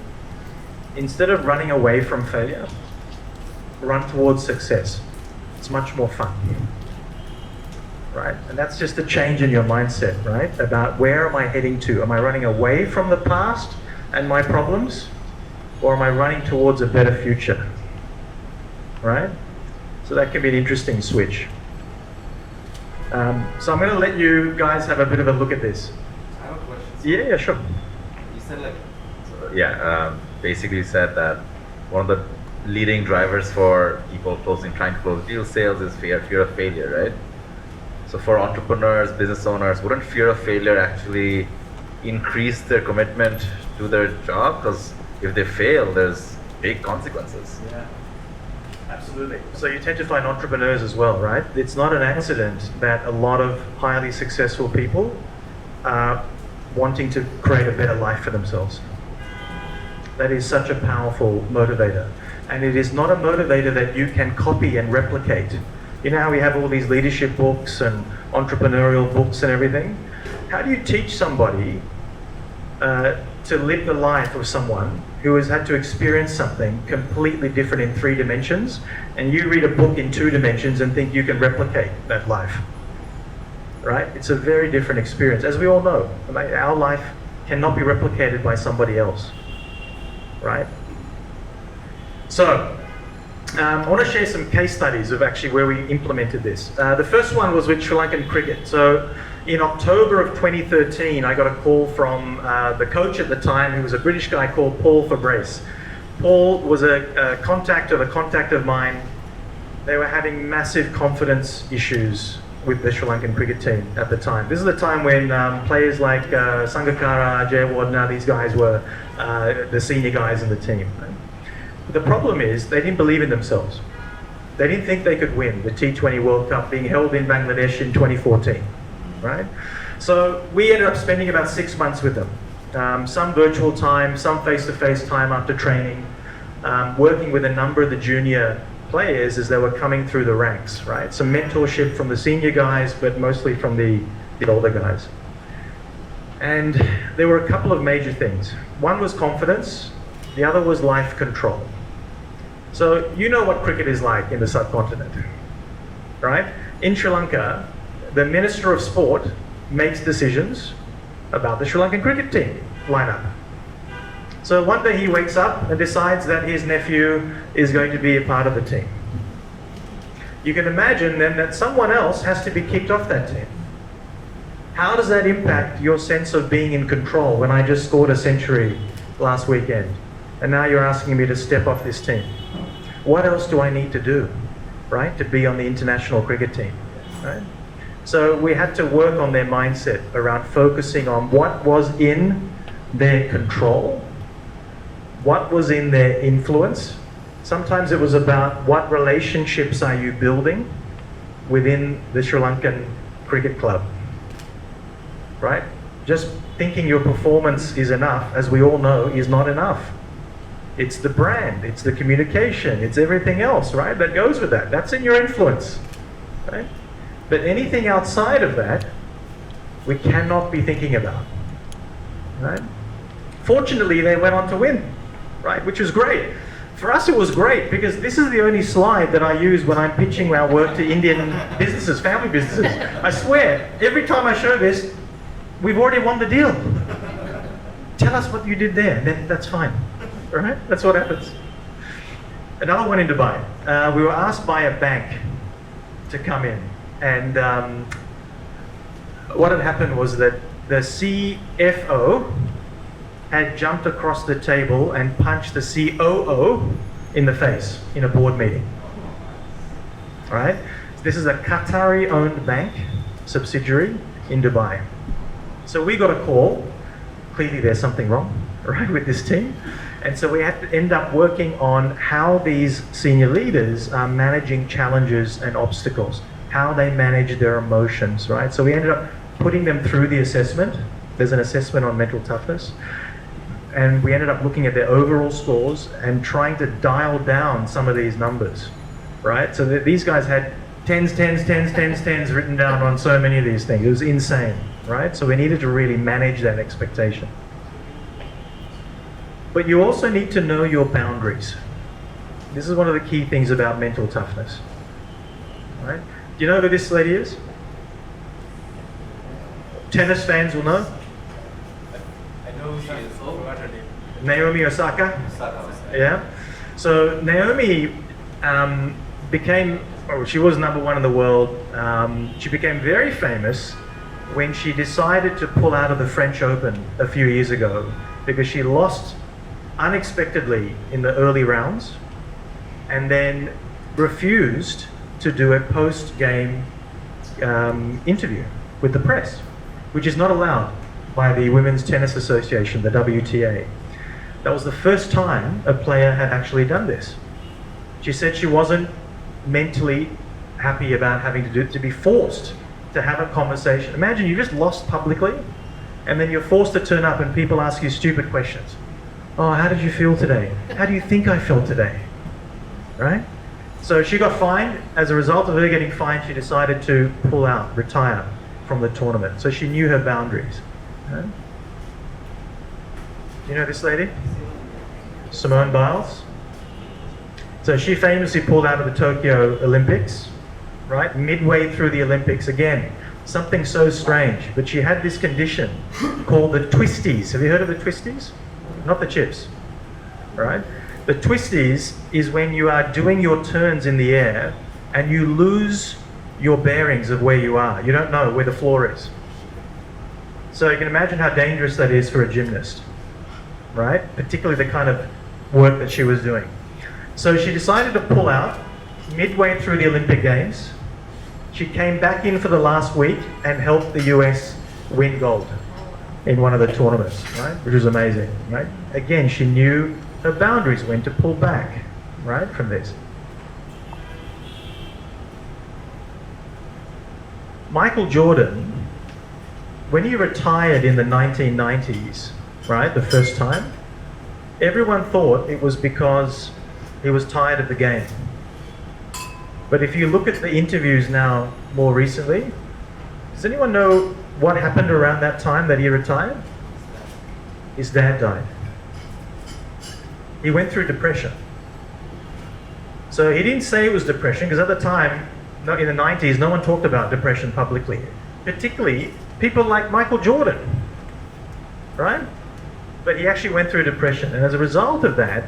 instead of running away from failure, run towards success. It's much more fun, right? And that's just a change in your mindset, right? About where am I heading to? Am I running away from the past and my problems? Or am I running towards a better future, right? So that can be an interesting switch. So I'm going to let you guys have a bit of a look at this. I have a question. Yeah, sure. You said basically you said that one of the leading drivers for people trying to close deal sales is fear of failure, right? So for entrepreneurs, business owners, wouldn't fear of failure actually increase their commitment to their job? Because if they fail, there's big consequences. Yeah, absolutely. So you tend to find entrepreneurs as well, right? It's not an accident that a lot of highly successful people are wanting to create a better life for themselves. That is such a powerful motivator. And it is not a motivator that you can copy and replicate. You know how we have all these leadership books and entrepreneurial books and everything? How do you teach somebody to live the life of someone who has had to experience something completely different in 3 dimensions, and you read a book in 2 dimensions and think you can replicate that life? Right? It's a very different experience. As we all know, our life cannot be replicated by somebody else. Right? So, I want to share some case studies of actually where we implemented this. The first one was with Sri Lankan cricket. So, in October of 2013, I got a call from the coach at the time, who was a British guy called Paul Fabrace. Paul was a contact of mine. They were having massive confidence issues with the Sri Lankan cricket team at the time. This is the time when players like Sangakkara, Jayawardena, these guys were the senior guys in the team. The problem is they didn't believe in themselves. They didn't think they could win the T20 World Cup being held in Bangladesh in 2014, right? So we ended up spending about 6 months with them. Some virtual time, some face-to-face time after training, working with a number of the junior players as they were coming through the ranks, right? Some mentorship from the senior guys, but mostly from the older guys. And there were a couple of major things. One was confidence, the other was life control. So you know what cricket is like in the subcontinent, right? In Sri Lanka, the Minister of Sport makes decisions about the Sri Lankan cricket team lineup. So one day he wakes up and decides that his nephew is going to be a part of the team. You can imagine then that someone else has to be kicked off that team. How does that impact your sense of being in control when I just scored a century last weekend and now you're asking me to step off this team? What else do I need to do, right, to be on the international cricket team, right? So we had to work on their mindset around focusing on what was in their control, what was in their influence. Sometimes it was about what relationships are you building within the Sri Lankan cricket club, right? Just thinking your performance is enough, as we all know, is not enough. It's the brand, it's the communication, it's everything else, right, that goes with that. That's in your influence, right? But anything outside of that, we cannot be thinking about, right? Fortunately, they went on to win, right, which was great. For us, it was great because this is the only slide that I use when I'm pitching our work to Indian businesses, family businesses. I swear, every time I show this, we've already won the deal. Tell us what you did there, then that's fine. All right? That's what happens. Another one in Dubai. We were asked by a bank to come in, and what had happened was that the CFO had jumped across the table and punched the COO in the face in a board meeting. All right? This is a Qatari-owned bank subsidiary in Dubai. So we got a call. Clearly there's something wrong, right, with this team. And so we had to end up working on how these senior leaders are managing challenges and obstacles, how they manage their emotions, right? So we ended up putting them through the assessment. There's an assessment on mental toughness. And we ended up looking at their overall scores and trying to dial down some of these numbers, right? So these guys had tens written down on so many of these things. It was insane, right? So we needed to really manage that expectation. But you also need to know your boundaries. This is one of the key things about mental toughness, right? Do you know who this lady is? Tennis fans will know. I know she is. Forgot her name. Naomi Osaka. Yeah. So Naomi she was number one in the world. She became very famous when she decided to pull out of the French Open a few years ago because she lost unexpectedly in the early rounds and then refused to do a post-game interview with the press, which is not allowed by the Women's Tennis Association, the WTA. That was the first time a player had actually done this. She said she wasn't mentally happy about having to be forced to have a conversation. Imagine you just lost publicly and then you're forced to turn up and people ask you stupid questions. Oh, how did you feel today? How do you think I felt today? Right? So she got fined. As a result of her getting fined, she decided to pull out, retire from the tournament. So she knew her boundaries. Right? You know this lady? Simone Biles. So she famously pulled out of the Tokyo Olympics, right? Midway through the Olympics, again, something so strange, but she had this condition called the twisties. Have you heard of the twisties? Not the chips, right? The twisties is when you are doing your turns in the air and you lose your bearings of where you are. You don't know where the floor is. So you can imagine how dangerous that is for a gymnast, right? Particularly the kind of work that she was doing. So she decided to pull out midway through the Olympic Games. She came back in for the last week and helped the US win gold in one of the tournaments, right? Which was amazing, right? Again, she knew her boundaries, when to pull back, right, from this. Michael Jordan, when he retired in the 1990s, right, the first time, everyone thought it was because he was tired of the game. But if you look at the interviews now more recently, does anyone know what happened around that time that he retired? His dad died. He went through depression. So he didn't say it was depression because at the time, in the 90s, no one talked about depression publicly. Particularly people like Michael Jordan, right? But he actually went through depression, and as a result of that,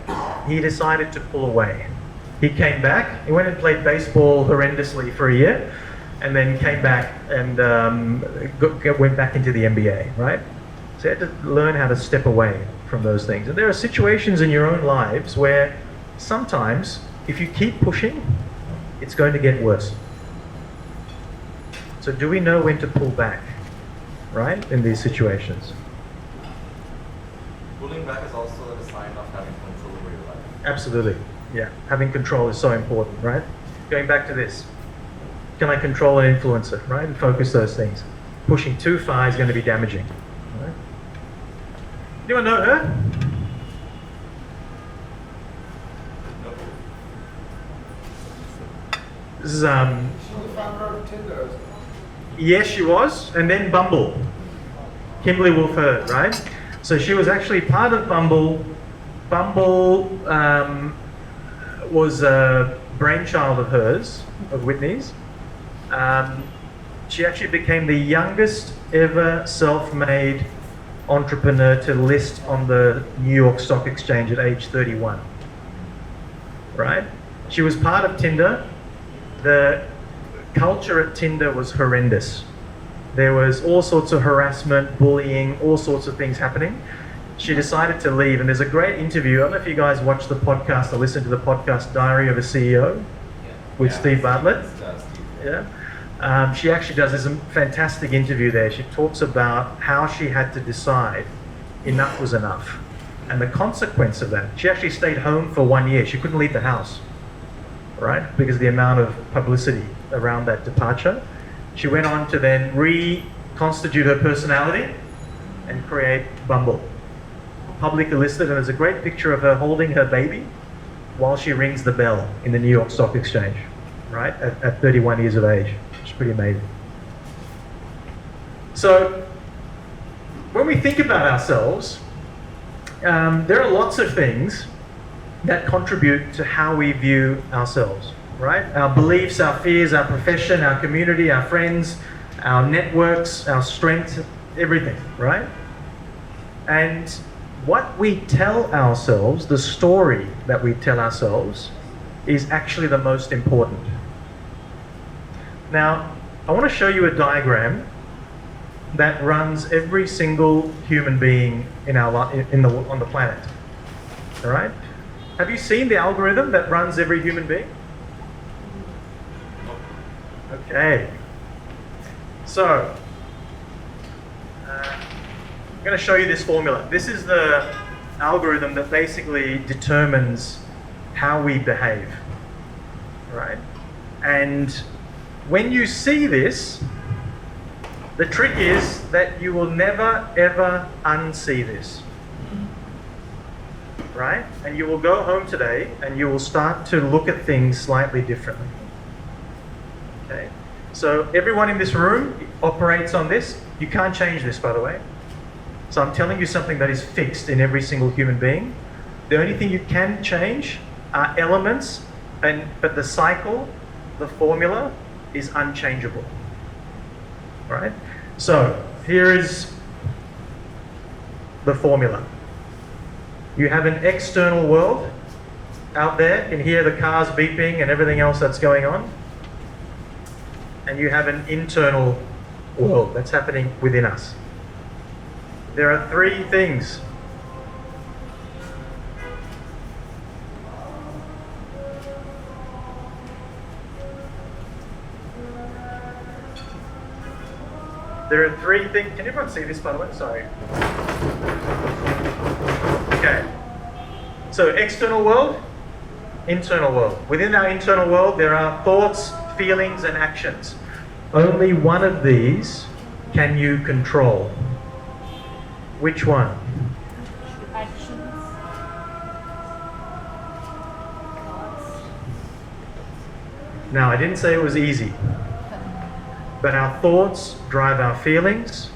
he decided to pull away. He came back, he went and played baseball horrendously for a year, and then came back and went back into the NBA, right? So you had to learn how to step away from those things. And there are situations in your own lives where sometimes, if you keep pushing, it's going to get worse. So do we know when to pull back, right, in these situations? Pulling back is also a sign of having control over your life. Absolutely, yeah. Having control is so important, right? Going back to this, can I control and influence it, right? And focus those things. Pushing too far is going to be damaging. Right? Anyone know her? This is She was the founder of Tinder. yes, she was, and then Bumble. Kimberly Wolf Herd, right? So she was actually part of Bumble. Bumble was a brainchild of hers, of Whitney's. She actually became the youngest ever self-made entrepreneur to list on the New York Stock Exchange at age 31. Right? She was part of Tinder. The culture at Tinder was horrendous. There was all sorts of harassment, bullying, all sorts of things happening. She decided to leave, and there's a great interview. I don't know if you guys watch the podcast or listen to the podcast Diary of a CEO with Steve Bartlett. Yeah. She actually does, there's a fantastic interview there. She talks about how she had to decide enough was enough and the consequence of that. She actually stayed home for 1 year. She couldn't leave the house, right? Because of the amount of publicity around that departure. She went on to then reconstitute her personality and create Bumble. Publicly listed, and there's a great picture of her holding her baby while she rings the bell in the New York Stock Exchange, right? At 31 years of age. It's pretty amazing. So, when we think about ourselves, there are lots of things that contribute to how we view ourselves, right? Our beliefs, our fears, our profession, our community, our friends, our networks, our strength, everything, right? And what we tell ourselves, the story that we tell ourselves, is actually the most important. Now, I want to show you a diagram that runs every single human being in our on the planet. All right? Have you seen the algorithm that runs every human being? Okay. So, I'm going to show you this formula. This is the algorithm that basically determines how we behave, right? And when you see this, the trick is that you will never ever unsee this, right? And you will go home today and you will start to look at things slightly differently. Okay? So everyone in this room operates on this. You can't change this, by the way. So I'm telling you something that is fixed in every single human being. The only thing you can change are elements, but the cycle, the formula, is unchangeable. Right? So here is the formula. You have an external world out there. You can hear the cars beeping and everything else that's going on. And you have an internal world that's happening within us. There are three things. There are three things. Can everyone see this, by the way? Sorry. Okay. So external world, internal world. Within our internal world, there are thoughts, feelings, and actions. Only one of these can you control. Which one? Actions. Now, I didn't say it was easy. But our thoughts drive our feelings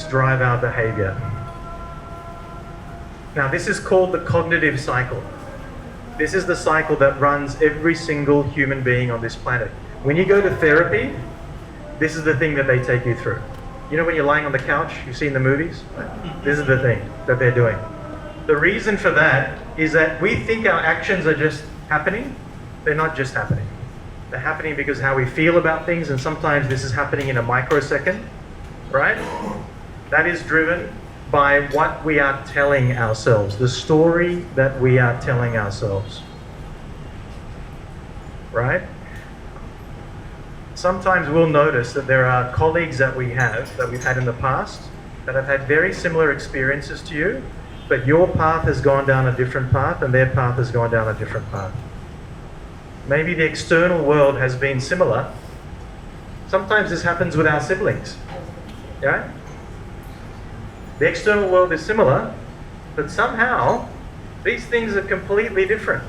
drive our behavior. Now, this is called the cognitive cycle. This is the cycle that runs every single human being on this planet. When you go to therapy, this is the thing that they take you through. You know when you're lying on the couch, you've seen the movies? This is the thing that they're doing. The reason for that is that we think our actions are just happening. They're not just happening. They're happening because how we feel about things, and sometimes this is happening in a microsecond, right? That is driven by what we are telling ourselves, the story that we are telling ourselves, right? Sometimes we'll notice that there are colleagues that we've had in the past, that have had very similar experiences to you, but your path has gone down a different path and their path has gone down a different path. Maybe the external world has been similar. Sometimes this happens with our siblings, right? The external world is similar, but somehow these things are completely different,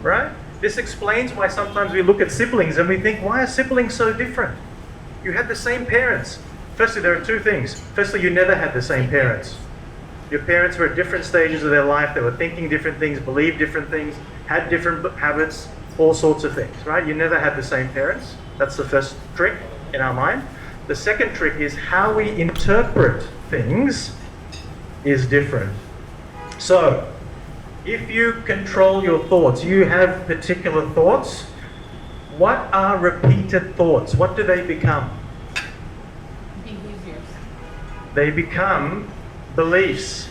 right? This explains why sometimes we look at siblings and we think, why are siblings so different? You had the same parents. Firstly, there are two things. Firstly, you never had the same parents. Your parents were at different stages of their life. They were thinking different things, believed different things, had different habits, all sorts of things, right? You never had the same parents. That's the first trick in our mind. The second trick is how we interpret things is different. So, if you control your thoughts, you have particular thoughts, what are repeated thoughts? What do they become? Behaviors. They become beliefs.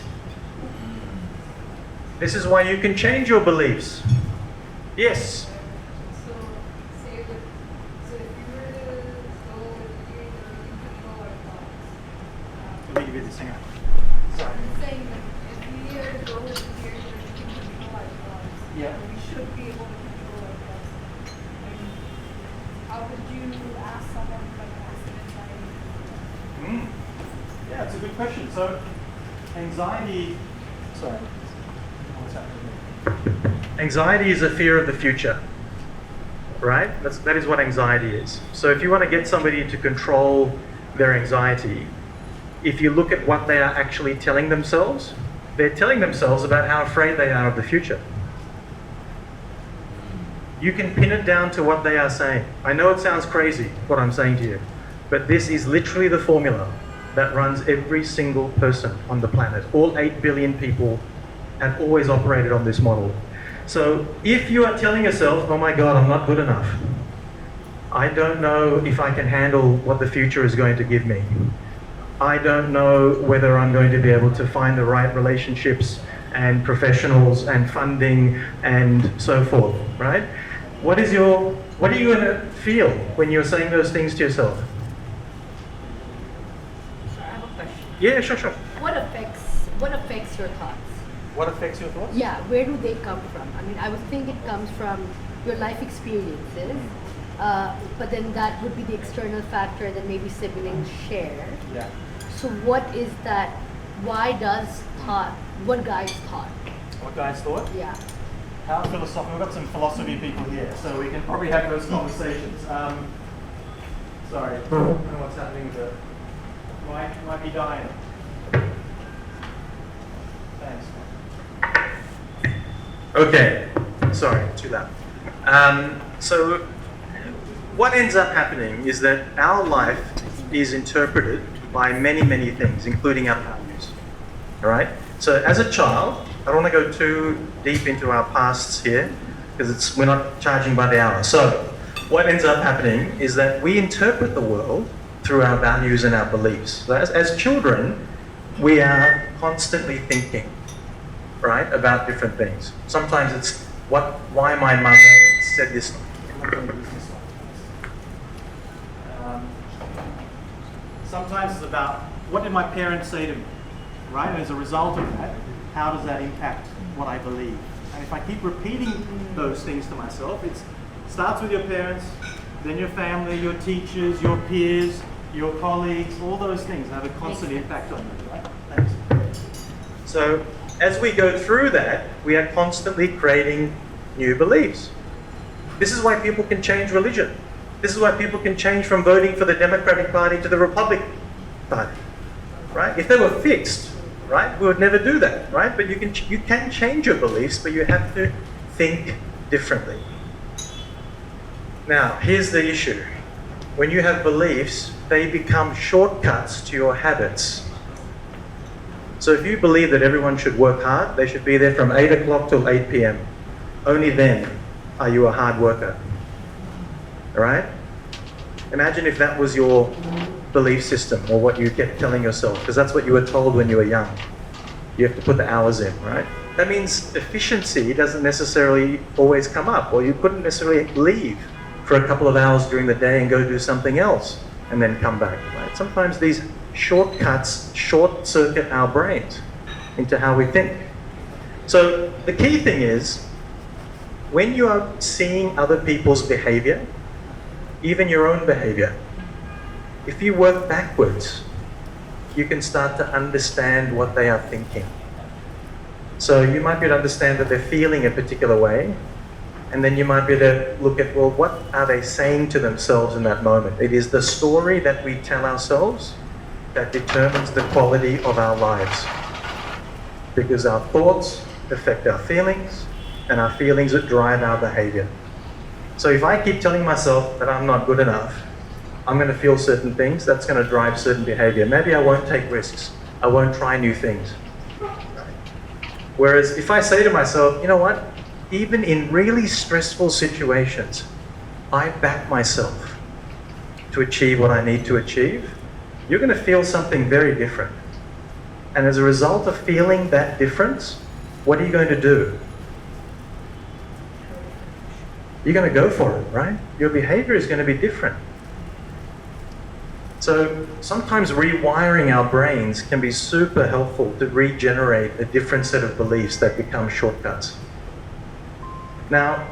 This is why you can change your beliefs. Yes? So, say if you were to go with the theory that we can control our thoughts. Let me give you this, hang on. Sorry. I'm saying that if we were to go with the theory that we can control our thoughts, Yeah. we should be able to control our thoughts. I mean, how would you ask someone like accident? Yeah, it's a good question. So, anxiety. Sorry. What's happening here? Anxiety is a fear of the future, right? That is what anxiety is. So, if you want to get somebody to control their anxiety, if you look at what they are actually telling themselves, they're telling themselves about how afraid they are of the future. You can pin it down to what they are saying. I know it sounds crazy, what I'm saying to you, but this is literally the formula that runs every single person on the planet. All 8 billion people have always operated on this model. So if you are telling yourself, oh my God, I'm not good enough. I don't know if I can handle what the future is going to give me. I don't know whether I'm going to be able to find the right relationships and professionals and funding and so forth, right? What are you going to feel when you're saying those things to yourself? I have a question. Yeah, sure. What affects your thoughts? What affects your thoughts? Yeah, where do they come from? I mean, I would think it comes from your life experiences, but then that would be the external factor, and then maybe siblings share. Yeah. So what is that? Why does one guy's thought? What guys thought? Yeah. How philosophical? We've got some philosophy people here, so we can probably have those conversations. Sorry, I don't know what's happening with the might be dying. Thanks. Okay, sorry, too loud. So what ends up happening is that our life is interpreted by many, many things, including our values. All right? So as a child, I don't want to go too deep into our pasts here, because we're not charging by the hour. So what ends up happening is that we interpret the world through our values and our beliefs. So as children, we are constantly thinking, right, about different things. Sometimes it's why my mother said this. Sometimes it's about what did my parents say to me, right? And as a result of that, how does that impact what I believe? And if I keep repeating those things to myself, it starts with your parents, then your family, your teachers, your peers, your colleagues, all those things have a constant impact on you, right? Thanks. So as we go through that, we are constantly creating new beliefs. This is why people can change religion. This is why people can change from voting for the Democratic Party to the Republican Party, right? If they were fixed, right, we would never do that, right? But you can change your beliefs, but you have to think differently. Now, here's the issue. when you have beliefs, they become shortcuts to your habits. So if you believe that everyone should work hard, they should be there from 8 o'clock till 8 p.m. Only then are you a hard worker. All right? Imagine if that was your belief system or what you kept telling yourself, because that's what you were told when you were young. You have to put the hours in, right? That means efficiency doesn't necessarily always come up, or you couldn't necessarily leave for a couple of hours during the day and go do something else and then come back, right? Sometimes these shortcuts short-circuit our brains into how we think. So the key thing is, when you are seeing other people's behavior, even your own behavior, if you work backwards, you can start to understand what they are thinking. So you might be able to understand that they're feeling a particular way, and then you might be able to look at, well, what are they saying to themselves in that moment? It is the story that we tell ourselves that determines the quality of our lives. Because our thoughts affect our feelings, and our feelings that drive our behavior. So if I keep telling myself that I'm not good enough, I'm going to feel certain things, that's going to drive certain behavior. Maybe I won't take risks. I won't try new things. Whereas if I say to myself, you know what, even in really stressful situations, I back myself to achieve what I need to achieve, you're going to feel something very different. And as a result of feeling that difference, what are you going to do? You're going to go for it, right? Your behavior is going to be different. So sometimes rewiring our brains can be super helpful to regenerate a different set of beliefs that become shortcuts. Now,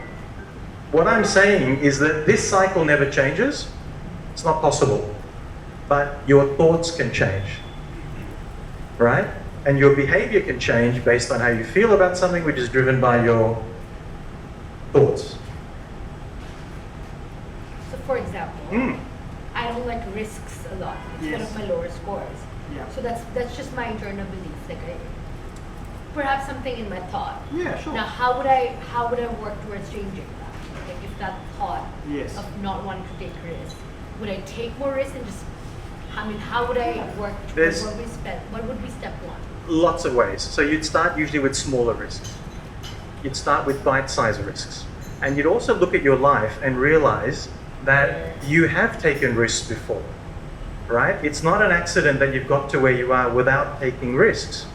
what I'm saying is that this cycle never changes. It's not possible. But your thoughts can change, right? And your behavior can change based on how you feel about something, which is driven by your thoughts. So for example, I don't like risks a lot. It's one of my lower scores. Yeah. So that's just my internal belief. Like perhaps something in my thought. Yeah, sure. Now how would I work towards changing that? Like if that thought of not wanting to take risks, would I take more risks and just, I mean, how would I work towards what would be step one? Lots of ways. So you'd start usually with smaller risks. You'd start with bite-sized risks. And you'd also look at your life and realize that you have taken risks before, right? It's not an accident that you've got to where you are without taking risks.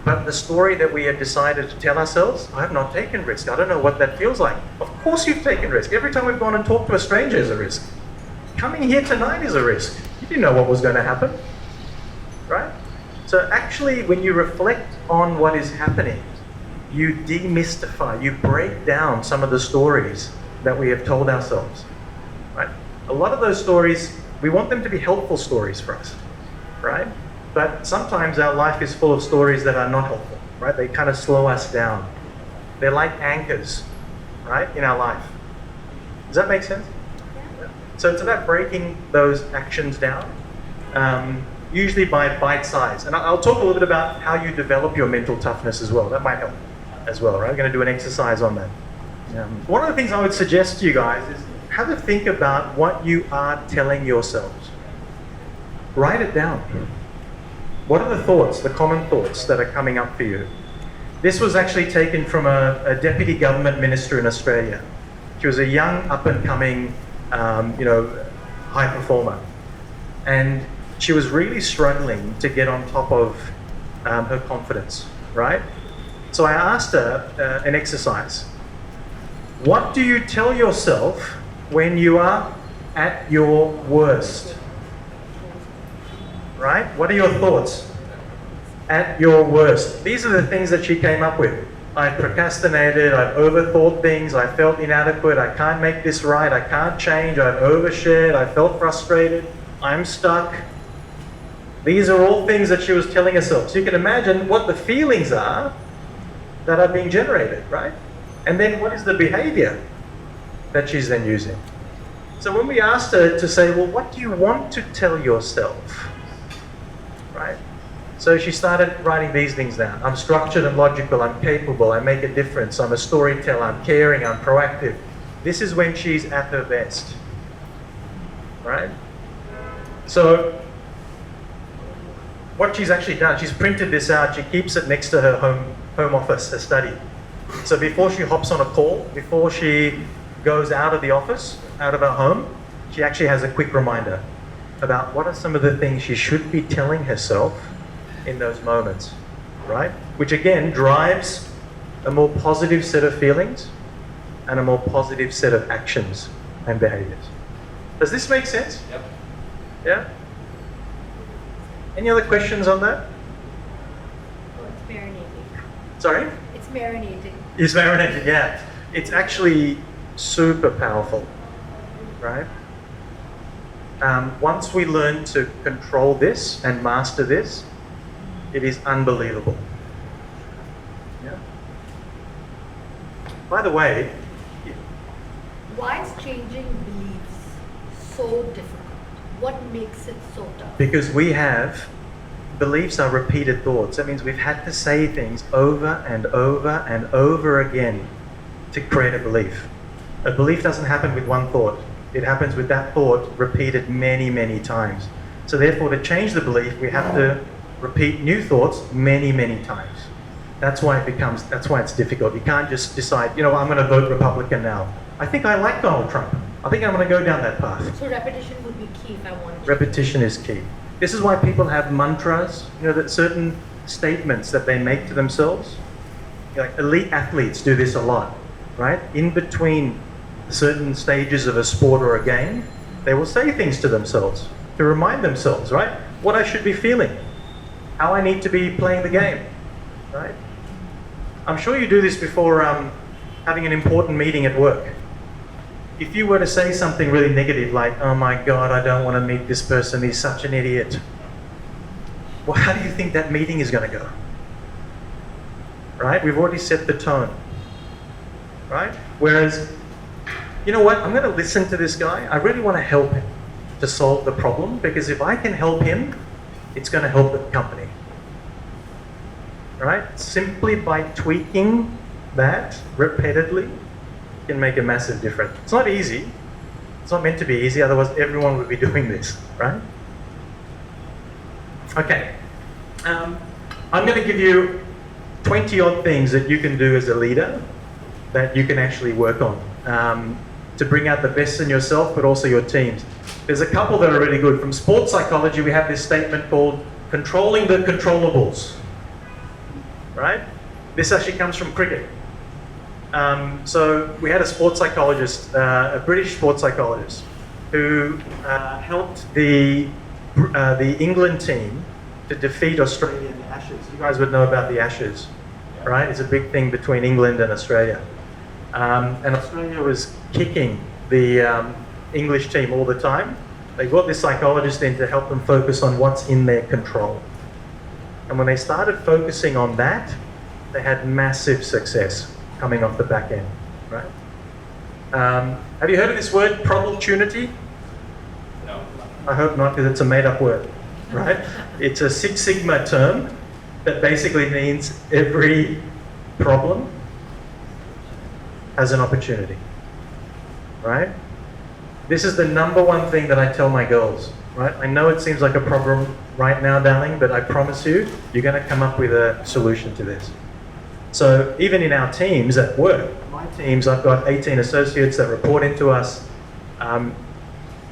But the story that we have decided to tell ourselves, I have not taken risk. I don't know what that feels like. Of course you've taken risk. Every time we've gone and talked to a stranger is a risk. Coming here tonight is a risk. You didn't know what was going to happen, right? So actually, when you reflect on what is happening, you demystify, you break down some of the stories that we have told ourselves, right? A lot of those stories, we want them to be helpful stories for us, right? But sometimes our life is full of stories that are not helpful, right? They kind of slow us down. They're like anchors, right, in our life. Does that make sense? Yeah. So it's about breaking those actions down, usually by bite size. And I'll talk a little bit about how you develop your mental toughness as well. That might help as well, right? I'm going to do an exercise on that. One of the things I would suggest to you guys is have a think about what you are telling yourselves. Write it down. What are the thoughts, the common thoughts that are coming up for you? This was actually taken from a deputy government minister in Australia. She was a young, up-and-coming, high performer. And she was really struggling to get on top of her confidence, right? So I asked her an exercise. What do you tell yourself when you are at your worst? Right? What are your thoughts at your worst? These are the things that she came up with. I procrastinated, I've overthought things, I felt inadequate, I can't make this right, I can't change, I've overshared, I felt frustrated, I'm stuck. These are all things that she was telling herself. So you can imagine what the feelings are that are being generated, right? And then what is the behavior that she's then using? So when we asked her to say, well, what do you want to tell yourself? Right? So she started writing these things down. I'm structured and logical, I'm capable, I make a difference, I'm a storyteller, I'm caring, I'm proactive. This is when she's at her best. Right? So what she's actually done, she's printed this out, she keeps it next to her home office, her study. So before she hops on a call, before she goes out of the office, out of her home, she actually has a quick reminder about what are some of the things she should be telling herself in those moments, right? Which again drives a more positive set of feelings and a more positive set of actions and behaviors. Does this make sense? Yep. Yeah? Any other questions on that? Oh, it's marinating. Sorry? It's marinating. It's marinated, yeah. It's actually super powerful, right? Once we learn to control this and master this, it is unbelievable. Yeah. By the way, Why is changing beliefs so difficult? What makes it so tough? because beliefs are repeated thoughts. That means we've had to say things over and over and over again to create a belief. A belief doesn't happen with one thought. It happens with that thought repeated many, many times. So therefore, to change the belief, we have to repeat new thoughts many, many times. That's why it's difficult. You can't just decide, I'm going to vote Republican now. I think I like Donald Trump. I think I'm going to go down that path. So repetition would be key if I wanted to. Repetition is key. This is why people have mantras, that certain statements that they make to themselves. Like elite athletes do this a lot, right? In between certain stages of a sport or a game, they will say things to themselves to remind themselves, right? What I should be feeling, how I need to be playing the game, right? I'm sure you do this before having an important meeting at work. If you were to say something really negative like, oh my God, I don't want to meet this person, he's such an idiot. Well, how do you think that meeting is going to go? Right? We've already set the tone. Right? Whereas, you know what? I'm going to listen to this guy. I really want to help him to solve the problem, because if I can help him, it's going to help the company. Right? Simply by tweaking that repeatedly can make a massive difference. It's not easy. It's not meant to be easy, otherwise everyone would be doing this, right? Okay. I'm going to give you 20 odd things that you can do as a leader that you can actually work on to bring out the best in yourself, but also your teams. There's a couple that are really good. From sports psychology, we have this statement called controlling the controllables, right? This actually comes from cricket. So we had a sports psychologist, a British sports psychologist, who helped the England team to defeat Australia in the Ashes. You guys would know about the Ashes, right? It's a big thing between England and Australia. And Australia was kicking the English team all the time. They got this psychologist in to help them focus on what's in their control. And when they started focusing on that, they had massive success coming off the back end, right? Have you heard of this word, probability? No. I hope not, because it's a made-up word, right? It's a Six Sigma term that basically means every problem has an opportunity, right? This is the number one thing that I tell my girls, right? I know it seems like a problem right now, darling, but I promise you, you're going to come up with a solution to this. So even in our teams at work, my teams, I've got 18 associates that report into us.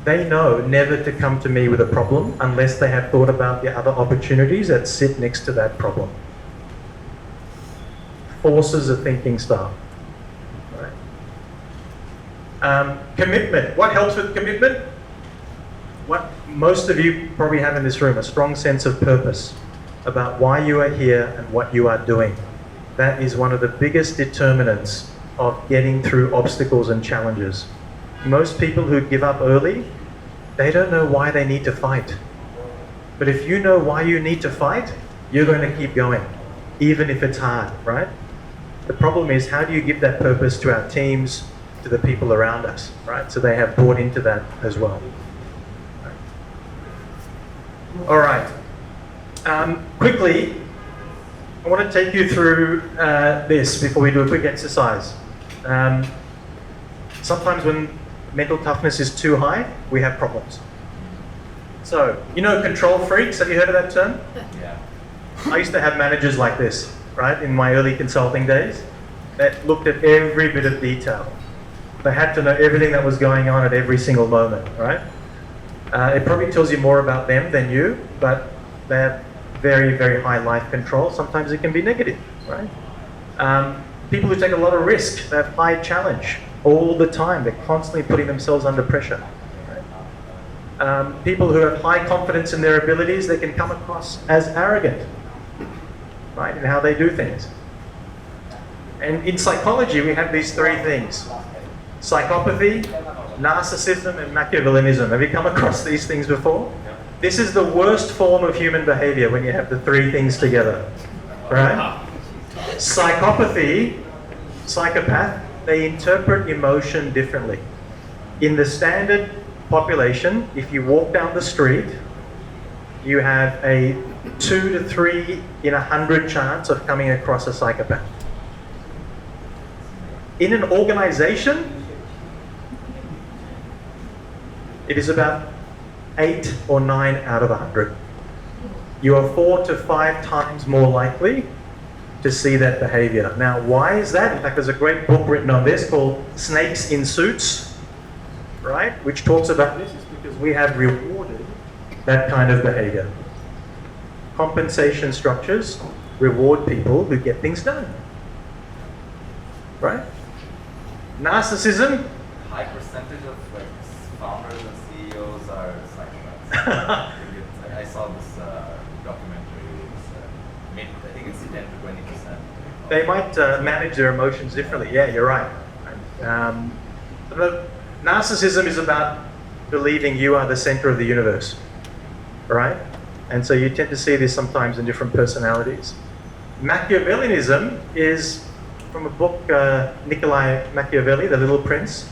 They know never to come to me with a problem unless they have thought about the other opportunities that sit next to that problem. Forces a thinking style. Right? Commitment. What helps with commitment? What most of you probably have in this room, a strong sense of purpose about why you are here and what you are doing. That is one of the biggest determinants of getting through obstacles and challenges. Most people who give up early, they don't know why they need to fight. But if you know why you need to fight, you're going to keep going, even if it's hard, right? The problem is, how do you give that purpose to our teams, to the people around us, right? So they have bought into that as well. All right. Quickly, I want to take you through this before we do a quick exercise. Sometimes when mental toughness is too high, we have problems. So, you know control freaks, have you heard of that term? Yeah. I used to have managers like this, right, in my early consulting days, that looked at every bit of detail. They had to know everything that was going on at every single moment, right? It probably tells you more about them than you, but they have very, very high life control. Sometimes it can be negative, right? People who take a lot of risk, they have high challenge all the time. They're constantly putting themselves under pressure. Right? People who have high confidence in their abilities, they can come across as arrogant, right, in how they do things. And in psychology, we have these three things: psychopathy, narcissism, and Machiavellianism. Have you come across these things before? This is the worst form of human behavior when you have the three things together, right? Psychopathy, psychopath, they interpret emotion differently. In the standard population, if you walk down the street, you have a 2 to 3 in 100 chance of coming across a psychopath. In an organization, it is about 8 or 9 out of 100. You are 4 to 5 times more likely to see that behavior. Now, why is that? In fact, there's a great book written on this called Snakes in Suits, right? Which talks about this. Is because we have rewarded that kind of behavior. Compensation structures reward people who get things done, right? Narcissism. High percentage of like founders and CEOs are psychopaths. I saw this documentary. I think it's 10 to 20%. They might manage their emotions differently. Yeah, you're right. Narcissism is about believing you are the center of the universe, right? And so you tend to see this sometimes in different personalities. Machiavellianism is from a book, Niccolo Machiavelli, The Little Prince,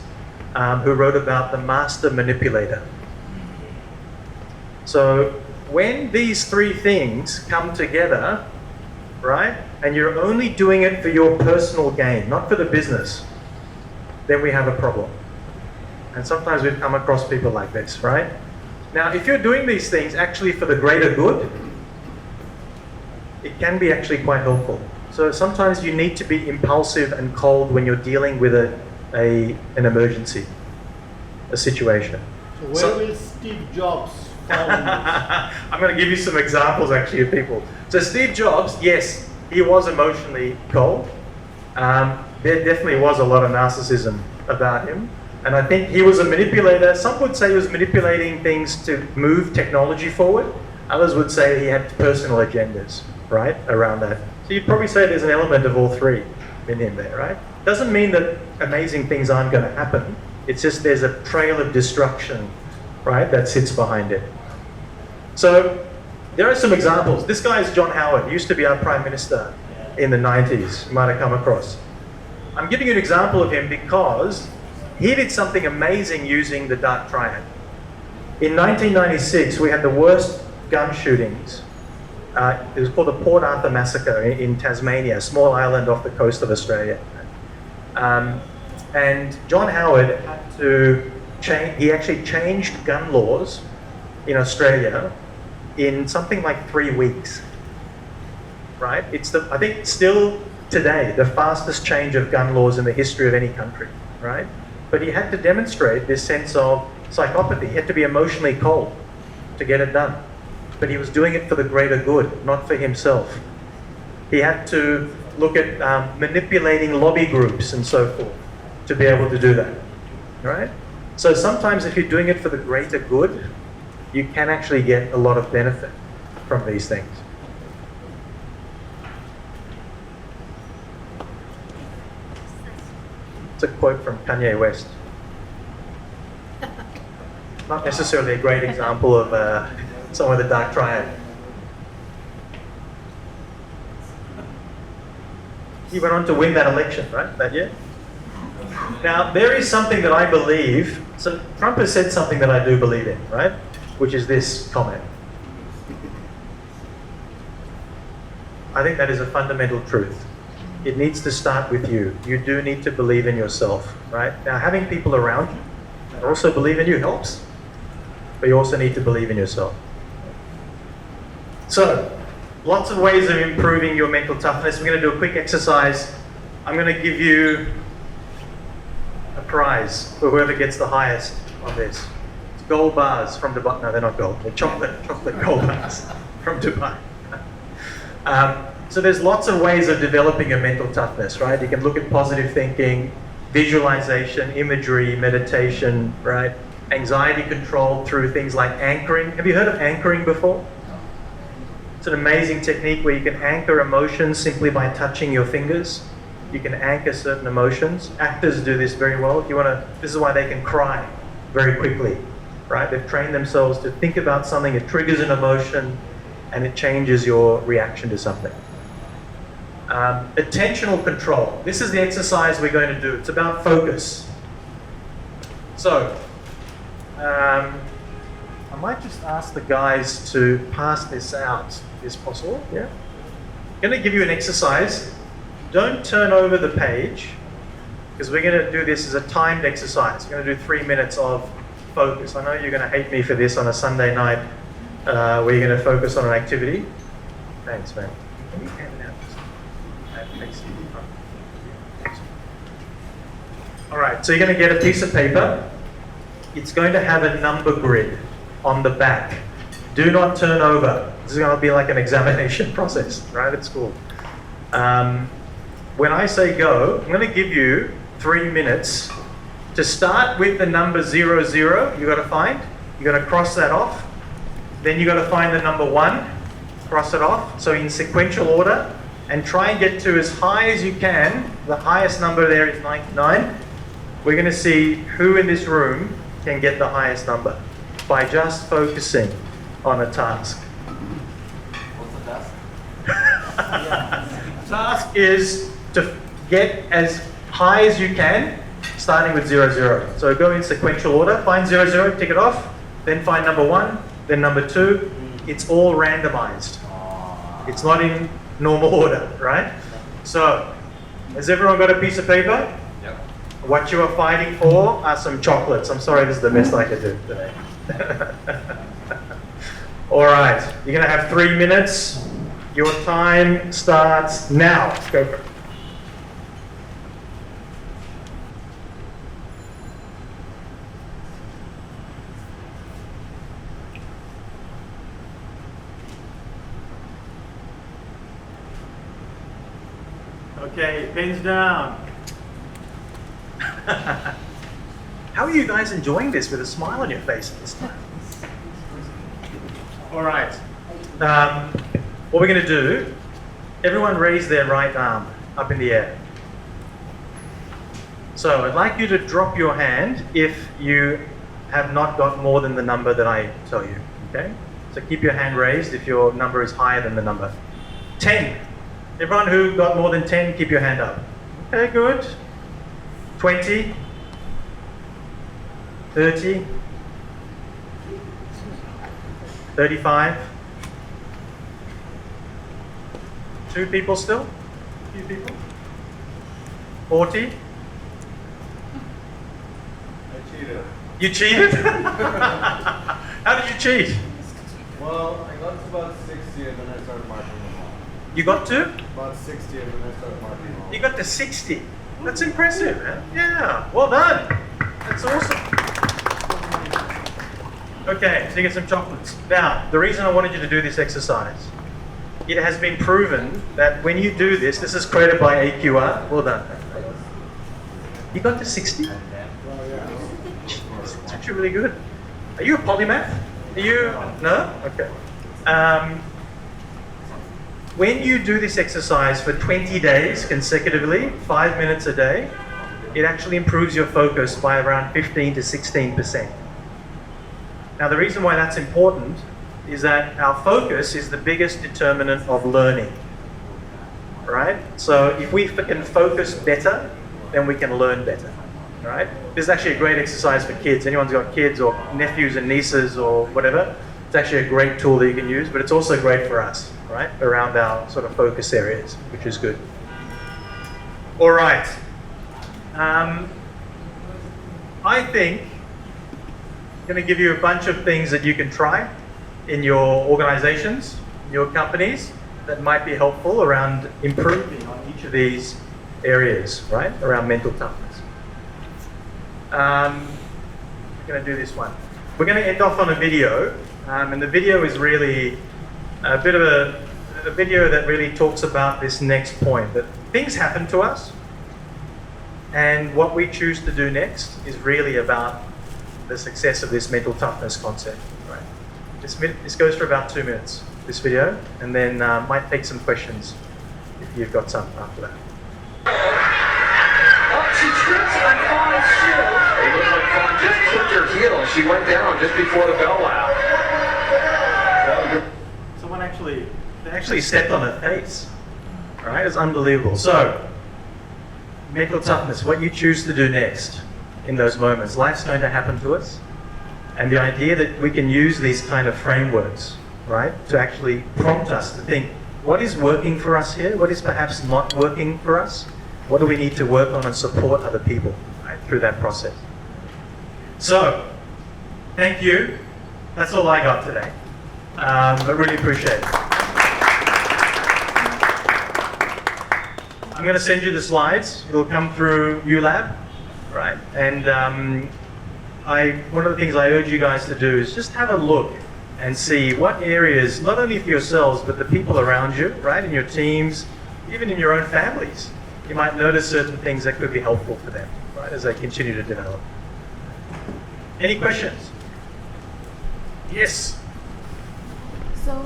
who wrote about the master manipulator. So when these three things come together, right, and you're only doing it for your personal gain, not for the business, then we have a problem. And sometimes we've come across people like this, right? Now, if you're doing these things actually for the greater good, it can be actually quite helpful. So sometimes you need to be impulsive and cold when you're dealing with an emergency, a situation. So where will Steve Jobs fall in this? I'm going to give you some examples actually of people. So Steve Jobs, yes, he was emotionally cold. There definitely was a lot of narcissism about him. And I think he was a manipulator. Some would say he was manipulating things to move technology forward. Others would say he had personal agendas, right, around that. So you'd probably say there's an element of all three in him there, right? Doesn't mean that amazing things aren't going to happen. It's just there's a trail of destruction, right, that sits behind it. So there are some examples. This guy is John Howard. He used to be our Prime Minister in the 90s. You might have come across. I'm giving you an example of him because he did something amazing using the Dark Triad. In 1996, we had the worst gun shootings. It was called the Port Arthur Massacre in Tasmania, a small island off the coast of Australia. And John Howard had to change, he actually changed gun laws in Australia in something like 3 weeks, right? It's I think still today, the fastest change of gun laws in the history of any country, right? But he had to demonstrate this sense of psychopathy. He had to be emotionally cold to get it done. But he was doing it for the greater good, not for himself. He had to look at manipulating lobby groups and so forth to be able to do that, right? So sometimes if you're doing it for the greater good, you can actually get a lot of benefit from these things. It's a quote from Kanye West. Not necessarily a great example of some of the Dark Triad. He went on to win that election, right, that year? Now, there is something that I believe, so Trump has said something that I do believe in, right? Which is this comment. I think that is a fundamental truth. It needs to start with you. You do need to believe in yourself, right? Now, having people around you that also believe in you helps. but you also need to believe in yourself. So, lots of ways of improving your mental toughness. We're going to do a quick exercise. I'm going to give you a prize for whoever gets the highest on this. It's gold bars from Dubai. No, they're not gold. They're chocolate gold bars from Dubai. So there's lots of ways of developing your mental toughness, right? You can look at positive thinking, visualization, imagery, meditation, right? Anxiety control through things like anchoring. Have you heard of anchoring before? It's an amazing technique where you can anchor emotions simply by touching your fingers. You can anchor certain emotions. Actors do this very well. If you want to, this is why they can cry very quickly, right? They've trained themselves to think about something, it triggers an emotion, and it changes your reaction to something. Attentional control. This is the exercise we're going to do. It's about focus. So, I might just ask the guys to pass this out, if it's possible. Yeah. I'm going to give you an exercise. Don't turn over the page, because we're going to do this as a timed exercise. We're going to do 3 minutes of focus. I know you're going to hate me for this on a Sunday night, where you're going to focus on an activity. Thanks, man. Can you hand it out? Thanks. All right, so you're going to get a piece of paper. It's going to have a number grid on the back. Do not turn over. This is going to be like an examination process, right, at school. When I say go, I'm going to give you 3 minutes to start with the number 00. You got to find. You got to cross that off. Then you got to find the number 1. Cross it off. So in sequential order, and try and get to as high as you can. The highest number there is 99. We're going to see who in this room can get the highest number by just focusing on a task. What's the task? Task is to get as high as you can, starting with 00. So go in sequential order, find 00, tick it off, then find number 1, then number 2. It's all randomized. It's not in normal order, right? So, has everyone got a piece of paper? Yep. What you are fighting for are some chocolates. I'm sorry, this is the best I could do today. All right, you're going to have 3 minutes. Your time starts now. Let's go for it. Okay, pens down. How are you guys enjoying this with a smile on your face this time? All right. What we're going to do, everyone raise their right arm up in the air. So I'd like you to drop your hand if you have not got more than the number that I tell you, okay? So keep your hand raised if your number is higher than the number. 10. Everyone who got more than 10, keep your hand up. Okay, good. 20. 30. 35. 2 people still? A few people? 40. I cheated. You cheated? How did you cheat? Well, I got to about 60 and then I started marking them all. You got to? About 60 and then I started marking them all. You got to 60. That's impressive, man. Yeah, well done. That's awesome. Okay, so you get some chocolates. Now, the reason I wanted you to do this exercise, it has been proven that when you do this, this is created by AQR. Well done. You got to 60? That's actually really good. Are you a polymath? Are you? No? Okay. When you do this exercise for 20 days consecutively, 5 minutes a day, it actually improves your focus by around 15 to 16%. Now, the reason why that's important is that our focus is the biggest determinant of learning, right? So if we can focus better, then we can learn better, right? This is actually a great exercise for kids. Anyone's got kids or nephews and nieces or whatever, it's actually a great tool that you can use, but it's also great for us, right? Around our sort of focus areas, which is good. All right. I think going to give you a bunch of things that you can try in your organizations, your companies, that might be helpful around improving on each of these areas, right, around mental toughness. I'm going to do this one. We're going to end off on a video, and the video is really a bit of a video that really talks about this next point, that things happen to us, and what we choose to do next is really about the success of this mental toughness concept. Right? This goes for about 2 minutes, this video, and then might take some questions if you've got some after that. Oh, she trips and falls still. It looks like Fawn just clipped her heel. She went down just before the bell went. Someone actually stepped on her face. All right, it's unbelievable. So, mental toughness, what you choose to do next in those moments. Life's going to happen to us. And the idea that we can use these kind of frameworks, right, to actually prompt us to think, what is working for us here? What is perhaps not working for us? What do we need to work on and support other people, right, through that process? So, thank you. That's all I got today. But really appreciate it. I'm going to send you the slides. It'll come through ULAB, right? And one of the things I urge you guys to do is just have a look and see what areas, not only for yourselves, but the people around you, right, in your teams, even in your own families, you might notice certain things that could be helpful for them, right, as they continue to develop. Any questions? Yes. So,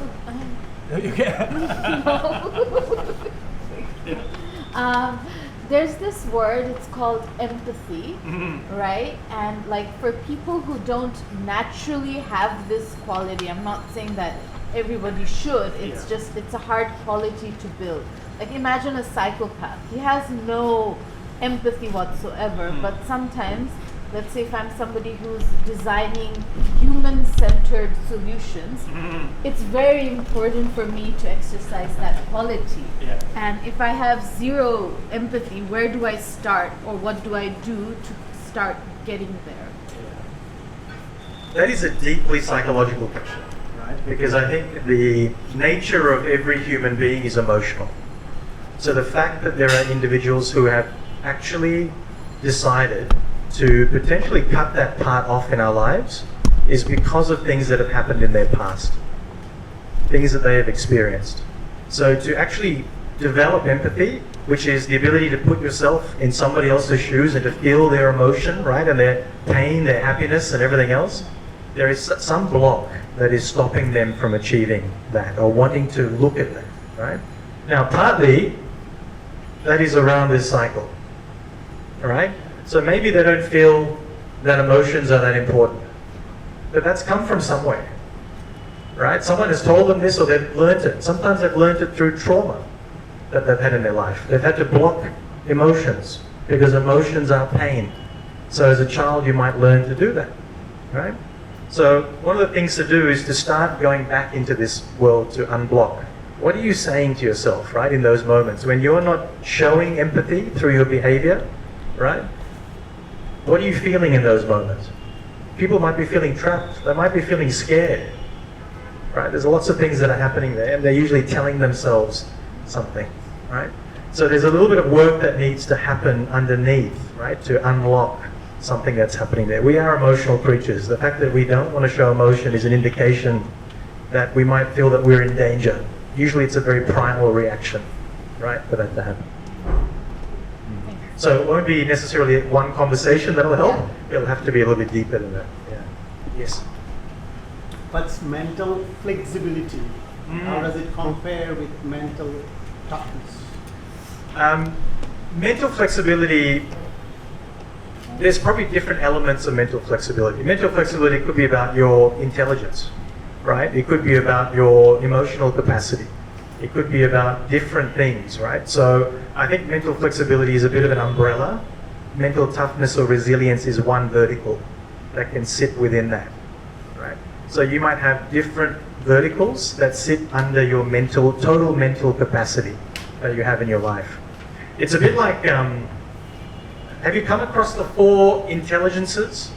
there's this word, it's called empathy, right? And like for people who don't naturally have this quality, I'm not saying that everybody should, it's just, it's a hard quality to build. Like imagine a psychopath, he has no empathy whatsoever, but sometimes, let's say if I'm somebody who's designing human-centered solutions, it's very important for me to exercise that quality. And if I have zero empathy, where do I start, or what do I do to start getting there? That is a deeply psychological question, right? Because I think the nature of every human being is emotional. So the fact that there are individuals who have actually decided to potentially cut that part off in our lives is because of things that have happened in their past, things that they have experienced. So to actually develop empathy, which is the ability to put yourself in somebody else's shoes and to feel their emotion, right, and their pain, their happiness and everything else, there is some block that is stopping them from achieving that or wanting to look at that, right? Now partly that is around this cycle, all right? So maybe they don't feel that emotions are that important, but that's come from somewhere, right? Someone has told them this or they've learned it. Sometimes they've learned it through trauma that they've had in their life. They've had to block emotions because emotions are pain. So as a child you might learn to do that, right? So one of the things to do is to start going back into this world to unblock. What are you saying to yourself, right, in those moments when you're not showing empathy through your behavior, right? What are you feeling in those moments? People might be feeling trapped. They might be feeling scared, right? There's lots of things that are happening there, and they're usually telling themselves something, right? So there's a little bit of work that needs to happen underneath, right, to unlock something that's happening there. We are emotional creatures. The fact that we don't want to show emotion is an indication that we might feel that we're in danger. Usually it's a very primal reaction, right, for that to happen. So it won't be necessarily one conversation that'll help. It'll have to be a little bit deeper than that. Yeah. Yes. What's mental flexibility? How does it compare with mental toughness? Mental flexibility, there's probably different elements of mental flexibility. Mental flexibility could be about your intelligence, right? It could be about your emotional capacity. It could be about different things, right? So I think mental flexibility is a bit of an umbrella. Mental toughness or resilience is one vertical that can sit within that, right? So you might have different verticals that sit under your total mental capacity that you have in your life. It's a bit like, have you come across the 4 intelligences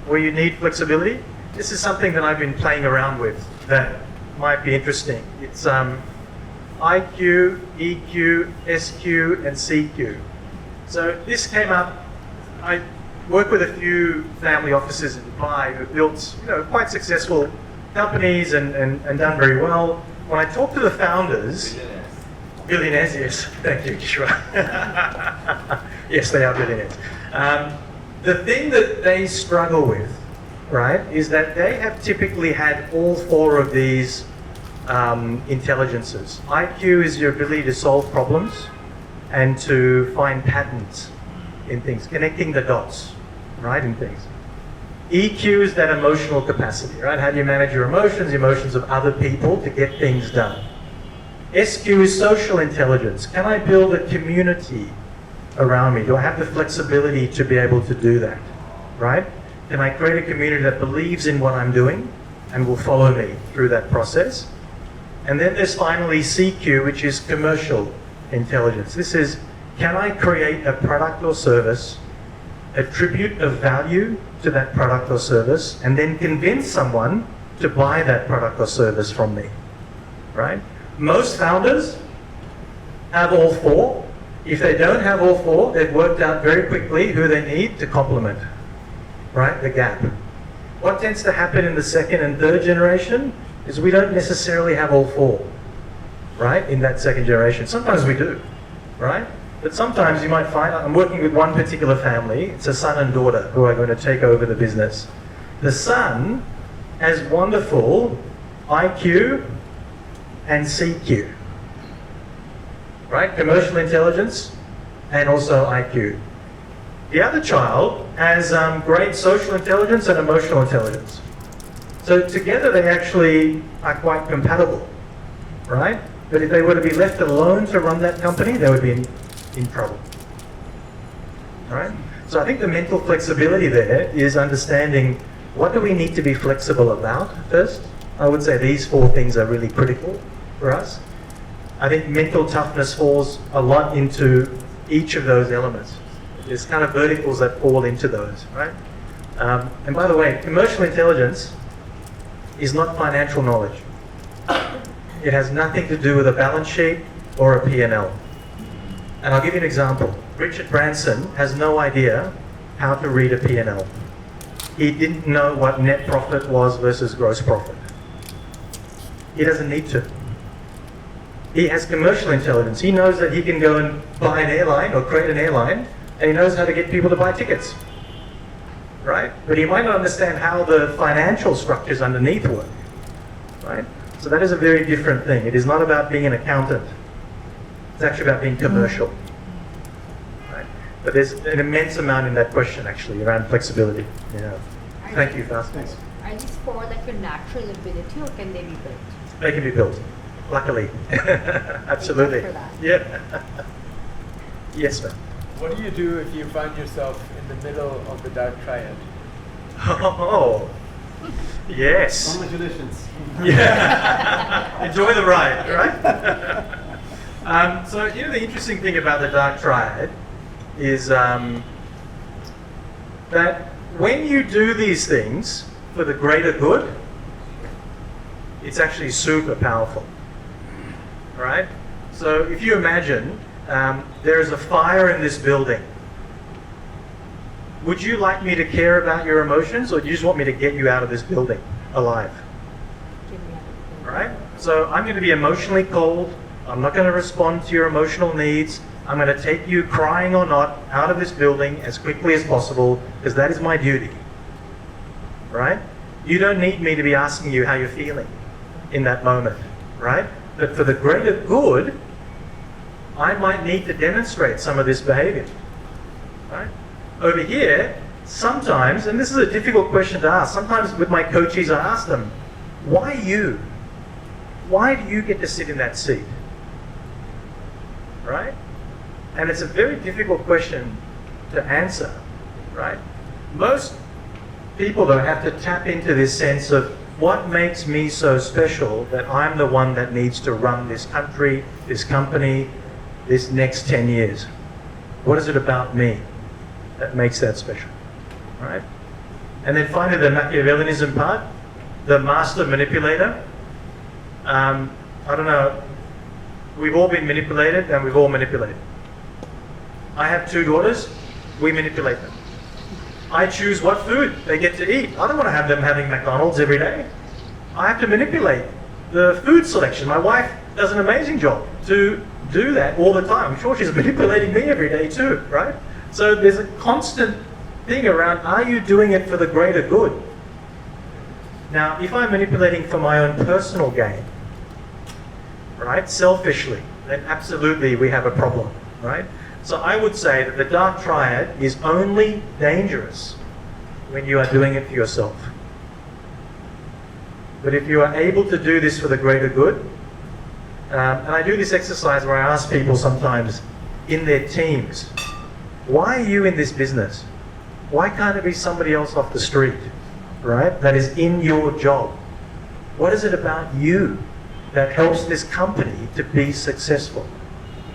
where you need flexibility? this is something that I've been playing around with that might be interesting. It's IQ, EQ, SQ, and CQ. So this came up, I work with a few family offices in Dubai who built quite successful companies and done very well. When I talk to the founders, billionaires, yes, thank you, Kishra. Yes, they are billionaires. The thing that they struggle with, right, is that they have typically had all four of these intelligences. IQ is your ability to solve problems and to find patterns in things, connecting the dots, right, in things. EQ is that emotional capacity, right? How do you manage your emotions of other people to get things done? SQ is social intelligence. Can I build a community around me? Do I have the flexibility to be able to do that, right? Can I create a community that believes in what I'm doing and will follow me through that process? And then there's finally CQ, which is commercial intelligence. This is, can I create a product or service, attribute a value to that product or service, and then convince someone to buy that product or service from me, right? Most founders have all four. If they don't have all four, they've worked out very quickly who they need to complement, right, the gap. What tends to happen in the second and third generation is we don't necessarily have all four, right, in that second generation. Sometimes we do, right? But sometimes you might find, I'm working with one particular family, it's a son and daughter who are going to take over the business. The son has wonderful IQ and CQ, right? Commercial intelligence and also IQ. The other child has great social intelligence and emotional intelligence. So together they actually are quite compatible, right? But if they were to be left alone to run that company, they would be in trouble, right? So I think the mental flexibility there is understanding what do we need to be flexible about first. I would say these four things are really critical for us. I think mental toughness falls a lot into each of those elements. There's kind of verticals that fall into those, right? And by the way, commercial intelligence is not financial knowledge. It has nothing to do with a balance sheet or a P&L. And I'll give you an example. Richard Branson has no idea how to read a P&L. He didn't know what net profit was versus gross profit. He doesn't need to. He has commercial intelligence. He knows that he can go and buy an airline or create an airline, and he knows how to get people to buy tickets, right? But he might not understand how the financial structures underneath work, right? So that is a very different thing. It is not about being an accountant. It's actually about being commercial, right? But there's an immense amount in that question actually around flexibility. Yeah. Thank you, Fast. Thanks. Are these four like your natural ability, or can they be built? They can be built, luckily. Absolutely. For that. Yeah. Yes, ma'am. What do you do if you find yourself in the middle of the dark triad? Oh, yes. Congratulations. Yeah. Enjoy the ride, right? So, the interesting thing about the dark triad is that when you do these things for the greater good, it's actually super powerful, right? So if you imagine there is a fire in this building, would you like me to care about your emotions, or do you just want me to get you out of this building alive? Right? So I'm going to be emotionally cold. I'm not going to respond to your emotional needs. I'm going to take you, crying or not, out of this building as quickly as possible, because that is my duty. Right? You don't need me to be asking you how you're feeling in that moment, right? But for the greater good, I might need to demonstrate some of this behavior, right? Over here, sometimes, and this is a difficult question to ask, sometimes with my coaches I ask them, why you? Why do you get to sit in that seat? Right? And it's a very difficult question to answer, right? Most people though have to tap into this sense of what makes me so special that I'm the one that needs to run this country, this company, this next 10 years? What is it about me that makes that special, right? And then finally the Machiavellianism part, the master manipulator. I don't know, we've all been manipulated and we've all manipulated. I have 2 daughters, we manipulate them. I choose what food they get to eat. I don't want to have them having McDonald's every day. I have to manipulate the food selection. My wife does an amazing job to do that all the time. I'm sure she's manipulating me every day too, right? So there's a constant thing around, are you doing it for the greater good? Now, if I'm manipulating for my own personal gain, right, selfishly, then absolutely we have a problem, right? So I would say that the dark triad is only dangerous when you are doing it for yourself. But if you are able to do this for the greater good, and I do this exercise where I ask people sometimes in their teams, why are you in this business? Why can't it be somebody else off the street, right, that is in your job? What is it about you that helps this company to be successful?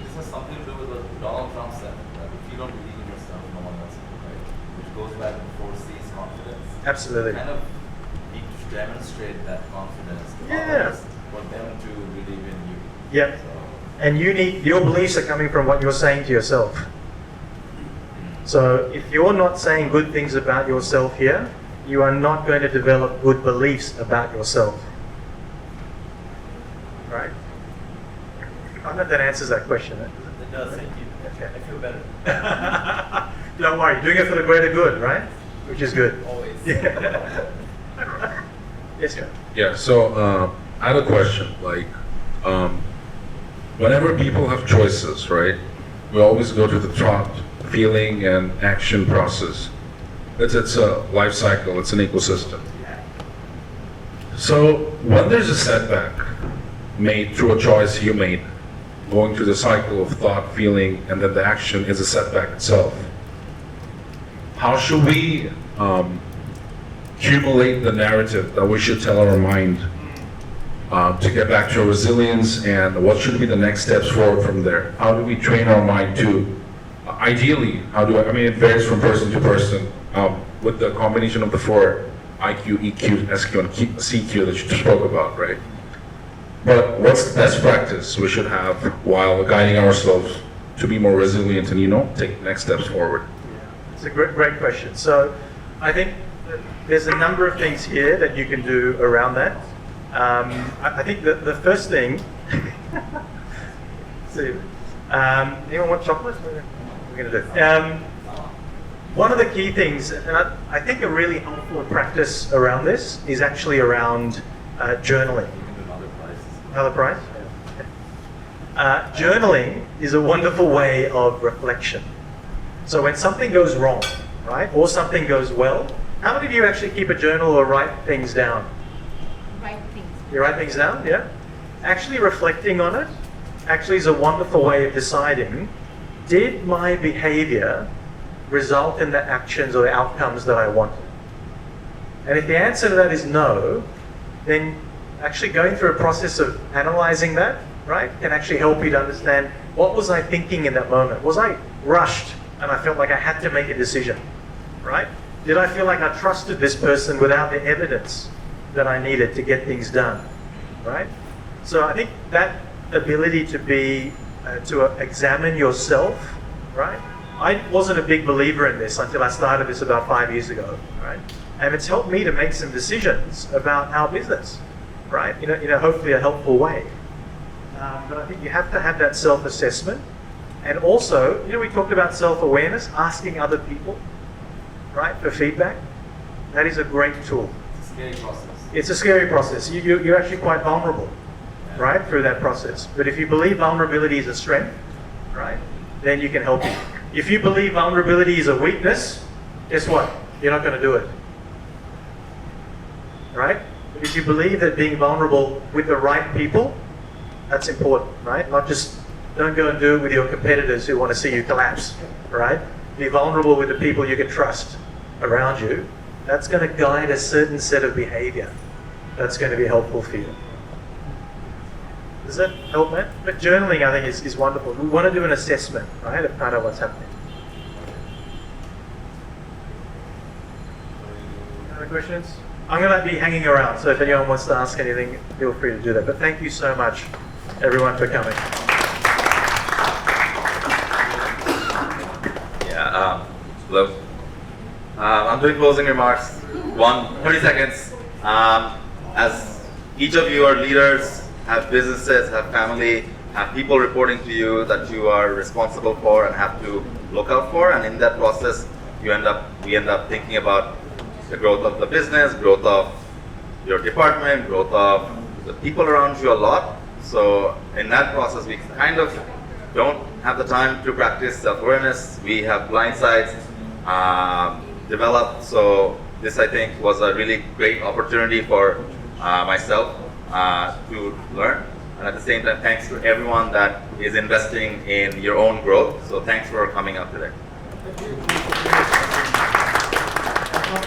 This has something to do with what Donald Trump said, that if you don't believe in yourself, no one else will, right? Which goes back to 4 C's confidence. Absolutely. Kind of need to demonstrate that confidence to others for them to believe in you. Yep. And your beliefs are coming from what you're saying to yourself. So if you're not saying good things about yourself here, you are not going to develop good beliefs about yourself. Right? I don't know if that answers that question. It does, thank you. Okay. I feel better. Don't worry, you're doing it for the greater good, right? Which is good. Always. Yeah. Yes, sir. Yeah, so I had a question. Like, whenever people have choices, right, we always go to the thought, feeling, and action process. It's a life cycle, it's an ecosystem. So when there's a setback made through a choice you made, going through the cycle of thought, feeling, and then the action is a setback itself, how should we accumulate the narrative that we should tell our mind to get back to resilience, and what should be the next steps forward from there? How do we train our mind to, ideally, I mean, it varies from person to person, with the combination of the 4 IQ, EQ, SQ, and CQ that you spoke about, right? But what's the best practice we should have while guiding ourselves to be more resilient and, take next steps forward? It's a great question. So I think there's a number of things here that you can do around that. I think the first thing, anyone want chocolate? What are we going to do? One of the key things, and I think a really helpful practice around this is actually around journaling. Another prize? Journaling is a wonderful way of reflection. So when something goes wrong, right, or something goes well, how many of you actually keep a journal or write things down? Write things. You write things down, yeah? Actually reflecting on it actually is a wonderful way of deciding, did my behavior result in the actions or the outcomes that I wanted? And if the answer to that is no, then actually going through a process of analyzing that, right, can actually help you to understand, what was I thinking in that moment? Was I rushed and I felt like I had to make a decision, right? Did I feel like I trusted this person without the evidence that I needed to get things done, right? So I think that ability to to examine yourself, right? I wasn't a big believer in this until I started this about 5 years ago, right? And it's helped me to make some decisions about our business, right? In a hopefully a helpful way. But I think you have to have that self-assessment. And also, we talked about self-awareness, asking other people, right, for feedback. That is a great tool. It's a scary process. It's a scary process. You're actually quite vulnerable, right, through that process. But if you believe vulnerability is a strength, right, then you can help you. If you believe vulnerability is a weakness, guess what? You're not going to do it, right? But if you believe that being vulnerable with the right people, that's important, right? Not just, don't go and do it with your competitors who want to see you collapse, right? Be vulnerable with the people you can trust around you. That's going to guide a certain set of behavior that's going to be helpful for you. Does that help, Matt? But journaling, I think, is wonderful. We want to do an assessment, right, of kind of what's happening. questions? I'm going to be hanging around, so if anyone wants to ask anything, feel free to do that. But thank you so much, everyone, for coming. Yeah, hello. I'm doing closing remarks. 30 seconds. As each of you are leaders, have businesses, have family, have people reporting to you that you are responsible for and have to look out for, and in that process, we end up thinking about the growth of the business, growth of your department, growth of the people around you a lot. So in that process, we kind of don't have the time to practice self-awareness. We have blind sides developed. So this, I think, was a really great opportunity for myself to learn. And at the same time, thanks to everyone that is investing in your own growth. So thanks for coming up today.